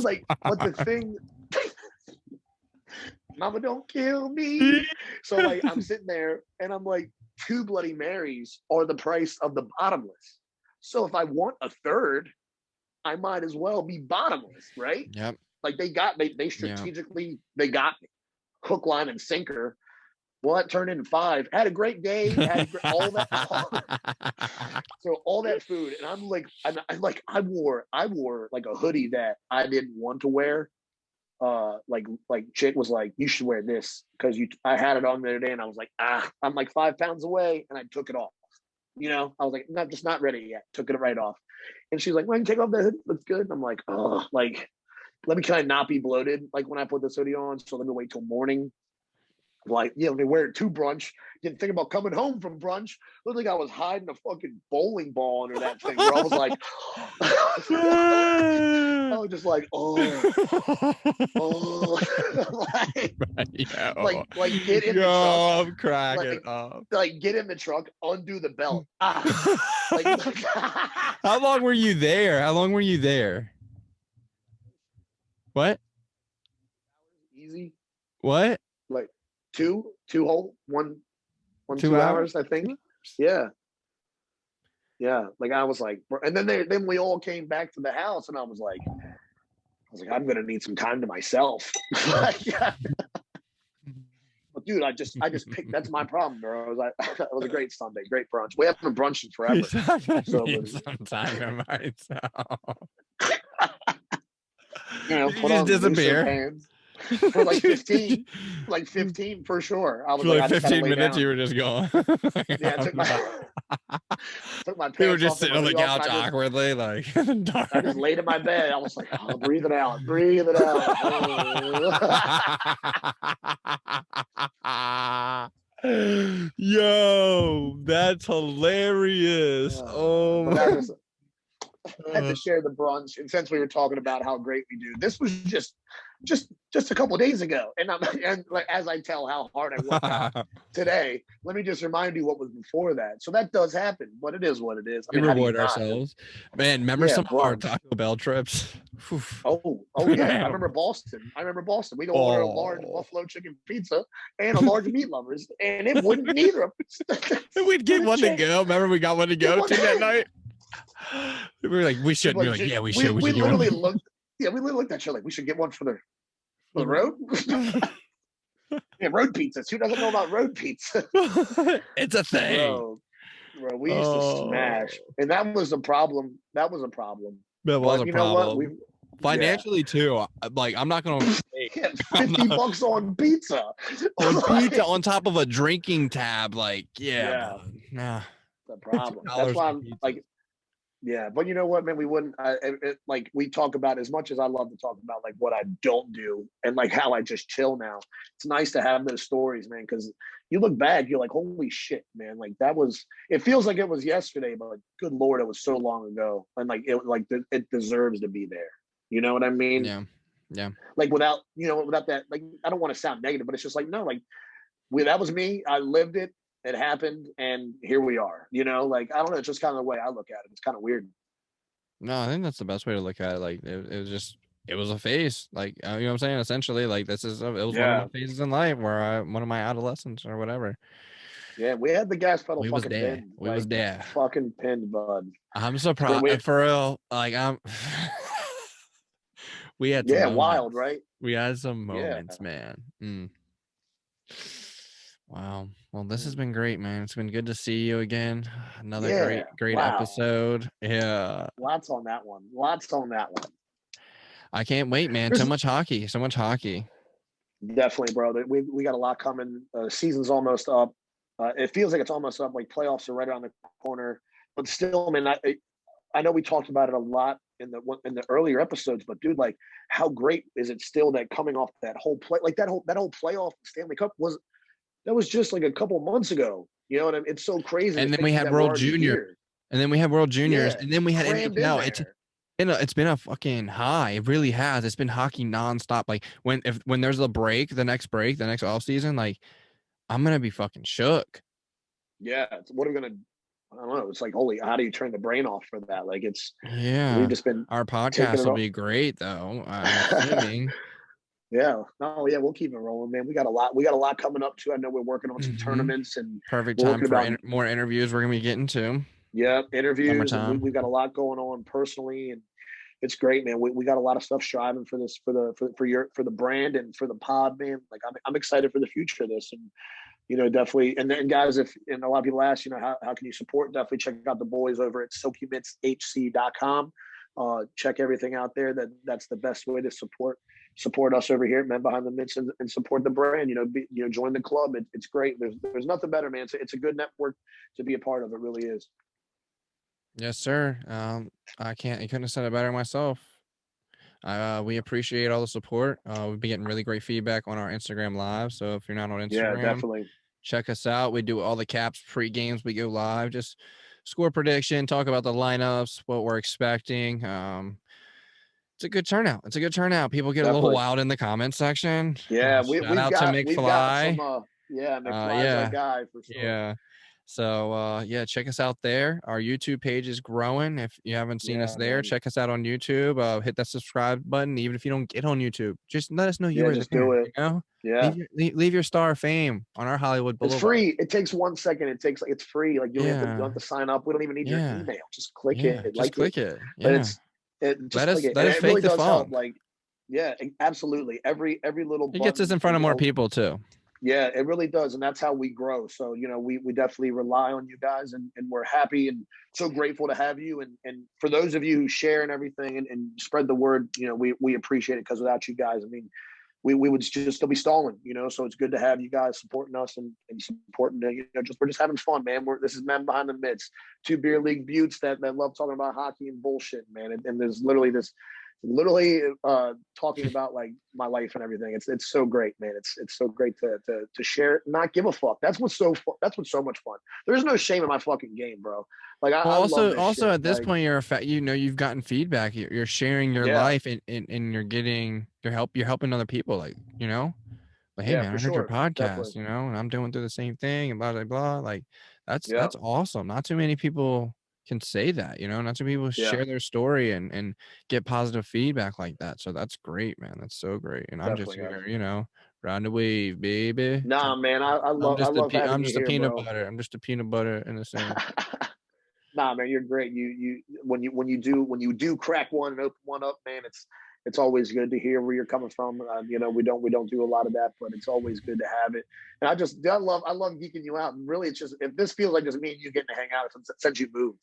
Speaker 1: like, Mama, don't kill me. So like, I'm sitting there and I'm like, 2 Bloody Marys are the price of the bottomless. So if I want a third, I might as well be bottomless, right?
Speaker 2: Yep.
Speaker 1: Like they strategically, they got me hook, line, and sinker. Well, that turned into 5. Had a great day. All that food, and I'm like, I wore like a hoodie that I didn't want to wear. Like Chick was like, you should wear this because I had it on the other day, and I was like, I'm like 5 pounds away, and I took it off. I was like, not ready yet. Took it right off, and she's like, well, you take off the hoodie. Looks good. And I'm like, oh, like, can I not be bloated like when I put this hoodie on? So let me wait till morning. Like, they wear it to brunch. Didn't think about coming home from brunch. Looked like I was hiding a fucking bowling ball under that thing. Where I was like, I was just like, like get in the truck.
Speaker 2: I'm cracking up.
Speaker 1: Like get in the truck, undo the belt.
Speaker 2: How long were you there? What?
Speaker 1: Easy.
Speaker 2: What?
Speaker 1: Like two whole 2
Speaker 2: hours,
Speaker 1: I think. Yeah. Like I was like, and then we all came back to the house, and I was like, I'm gonna need some time to myself. But dude, I just picked. That's my problem, bro. It was a great Sunday, great brunch. We haven't been brunching forever.
Speaker 2: Some time to myself.
Speaker 1: Put on disappear. For like 15 for sure. I was
Speaker 2: for like 15 minutes down. You were just gone.
Speaker 1: Yeah, I took my pants.
Speaker 2: You were just sitting on the couch awkwardly, like
Speaker 1: I just laid in my bed. I was like, breathe it out.
Speaker 2: Yo, that's hilarious.
Speaker 1: I had to share the brunch, and since we were talking about how great we do, this was just a couple of days ago, and like as I tell how hard I worked out today, let me just remind you what was before that. So that does happen, but it is what it is.
Speaker 2: We reward ourselves, man. Remember some of our Taco Bell trips?
Speaker 1: Oh yeah, I remember Boston. We'd order a large buffalo chicken pizza and a large meat lovers, and it wouldn't neither of us.
Speaker 2: We'd get one to go. Remember, we got one to go to that night. We were like, we should. We were like, yeah, we should.
Speaker 1: We literally looked. Yeah, we literally looked at you like we should get one for the road. Yeah, road pizzas. Who doesn't know about road pizza?
Speaker 2: It's a thing.
Speaker 1: Bro, we used to smash, and that was a problem.
Speaker 2: That was a problem. Financially too. Like, I'm not gonna
Speaker 1: $50 on pizza.
Speaker 2: On top of a drinking tab. Like, nah.
Speaker 1: The problem. That's why I'm like. Yeah, but you know what, man? We wouldn't like we talk about, as much as I love to talk about like what I don't do and like how I just chill now. It's nice to have those stories, man, because you look back, you're like, holy shit, man! Like it feels like it was yesterday, but like, good Lord, it was so long ago, and like it deserves to be there. You know what I mean?
Speaker 2: Yeah.
Speaker 1: Like without that, like I don't want to sound negative, but it's just like no, like that was me. I lived it. It happened, and here we are. Like I don't know. It's just kind of the way I look at it. It's kind of weird.
Speaker 2: No, I think that's the best way to look at it. Like it was a phase. Like you know what I'm saying. Essentially, like it was one of my phases in life where one of my adolescence or whatever.
Speaker 1: Yeah, we had the gas pedal.
Speaker 2: We was there. We was there.
Speaker 1: Fucking pinned, bud.
Speaker 2: I'm surprised for real. Like we had
Speaker 1: wild, right?
Speaker 2: We had some moments, man. Wow. Well, this has been great, man. It's been good to see you again. Another great episode. Yeah.
Speaker 1: Lots on that one.
Speaker 2: I can't wait, man. So much hockey.
Speaker 1: Definitely, bro. We got a lot coming. Season's almost up. It feels like it's almost up. Like playoffs are right around the corner. But still, man, I know we talked about it a lot in the earlier episodes, but dude, like how great is it still that coming off that whole play, like that whole playoff Stanley Cup was just like a couple months ago. You know what I mean? It's so crazy.
Speaker 2: And then we had World Junior. And then we had World Juniors. And then we had it's been a fucking high. It really has. It's been hockey nonstop. Like when there's a break, the next off season, like I'm gonna be fucking shook.
Speaker 1: Yeah. What are we gonna? I don't know. It's like, holy, how do you turn the brain off for that? Like we've just been.
Speaker 2: Our podcast will be great though. I'm assuming.
Speaker 1: Yeah. No, yeah, we'll keep it rolling, man. We got a lot coming up too. I know we're working on some tournaments and
Speaker 2: perfect time for more interviews we're gonna be getting to.
Speaker 1: Yeah, interviews. We've got a lot going on personally, and it's great, man. We got a lot of stuff striving for this for the brand and for the pod, man. Like I'm excited for the future of this, and definitely. And then guys, and a lot of people ask, how can you support? Definitely check out the boys over at SilkyMintsHC.com. Check everything out there. That's the best way to support us over here at Men Behind the Mitts and support the brand. Join the club. It's great. There's nothing better, man. It's a good network to be a part of. It really is.
Speaker 2: Yes, sir. I couldn't have said it better myself. We appreciate all the support. We've been getting really great feedback on our Instagram live. So if you're not on Instagram,
Speaker 1: definitely
Speaker 2: check us out. We do all the caps pre-games. We go live, just score prediction, talk about the lineups, what we're expecting. It's a good turnout. People get a little wild in the comment section.
Speaker 1: Yeah,
Speaker 2: we've got some
Speaker 1: McFly's our guy for sure.
Speaker 2: Yeah. So check us out there. Our YouTube page is growing. If you haven't seen us there, check us out on YouTube. Hit that subscribe button. Even if you don't get on YouTube, just let us know you were there. Do it. You know?
Speaker 1: Yeah.
Speaker 2: Leave your star of fame on our Hollywood Boulevard.
Speaker 1: It's free. It takes 1 second. It's free. Like you don't have to sign up. We don't even need your email. Just click it.
Speaker 2: Just click it.
Speaker 1: Yeah.
Speaker 2: Let us fake the phone.
Speaker 1: Like, yeah, absolutely. Every little
Speaker 2: it gets us in front of more people too.
Speaker 1: Yeah, it really does, and that's how we grow. So we definitely rely on you guys, and we're happy and so grateful to have you. And for those of you who share and everything and spread the word, we appreciate it, because without you guys, I mean, we would just still be stalling. So it's good to have you guys supporting us and supporting. We're just having fun, man. This is Men Behind the Mitts, 2 beer league buttes that love talking about hockey and bullshit, man. And there's literally talking about like my life and everything. It's so great, man. It's so great to share it, not give a fuck. That's what's so much fun. There's no shame in my fucking game, bro. Like I
Speaker 2: also
Speaker 1: shit.
Speaker 2: At this point you're you've gotten feedback. You're sharing your life and you're helping other people. Like hey man, I heard your podcast, and I'm doing through the same thing and blah blah blah. Like that's awesome. Not too many people can say that, not too many people share their story and get positive feedback like that. So that's great, man. That's so great. And I'm just here, round the wave, baby.
Speaker 1: Nah, man, I'm just a
Speaker 2: peanut butter. I'm just a peanut butter in the sand.
Speaker 1: Nah, man, you're great. You when you do crack one and open one up, man, it's always good to hear where you're coming from. We don't do a lot of that, but it's always good to have it. And I love geeking you out. And really, it's just, if this feels like just me and you getting to hang out since you moved,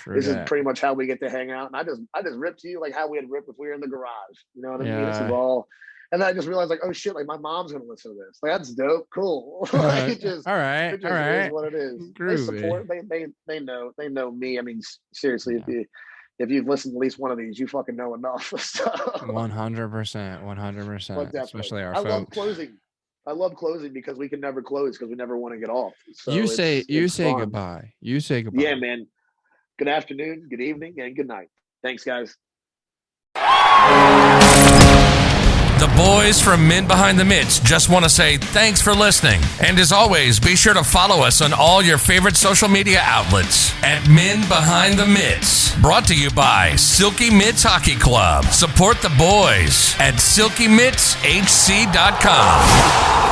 Speaker 1: this is pretty much how we get to hang out. And I just ripped to you like how we had ripped if we were in the garage. You know what I mean? This is all. And then I just realized, like, oh shit, like my mom's gonna listen to this. Like that's dope, cool.
Speaker 2: All right. Is
Speaker 1: what it is.
Speaker 2: Groovy.
Speaker 1: They support. They know me. I mean, seriously, if you've listened to at least one of these, you fucking know enough.
Speaker 2: 100%. Especially our folks.
Speaker 1: I love closing because we can never close because we never want to get off. So
Speaker 2: you say goodbye. You say goodbye.
Speaker 1: Yeah, man. Good afternoon, good evening, and good night. Thanks, guys.
Speaker 3: The boys from Men Behind the Mitts just want to say thanks for listening. And as always, be sure to follow us on all your favorite social media outlets at Men Behind the Mitts. Brought to you by Silky Mitts Hockey Club. Support the boys at silkymittshc.com.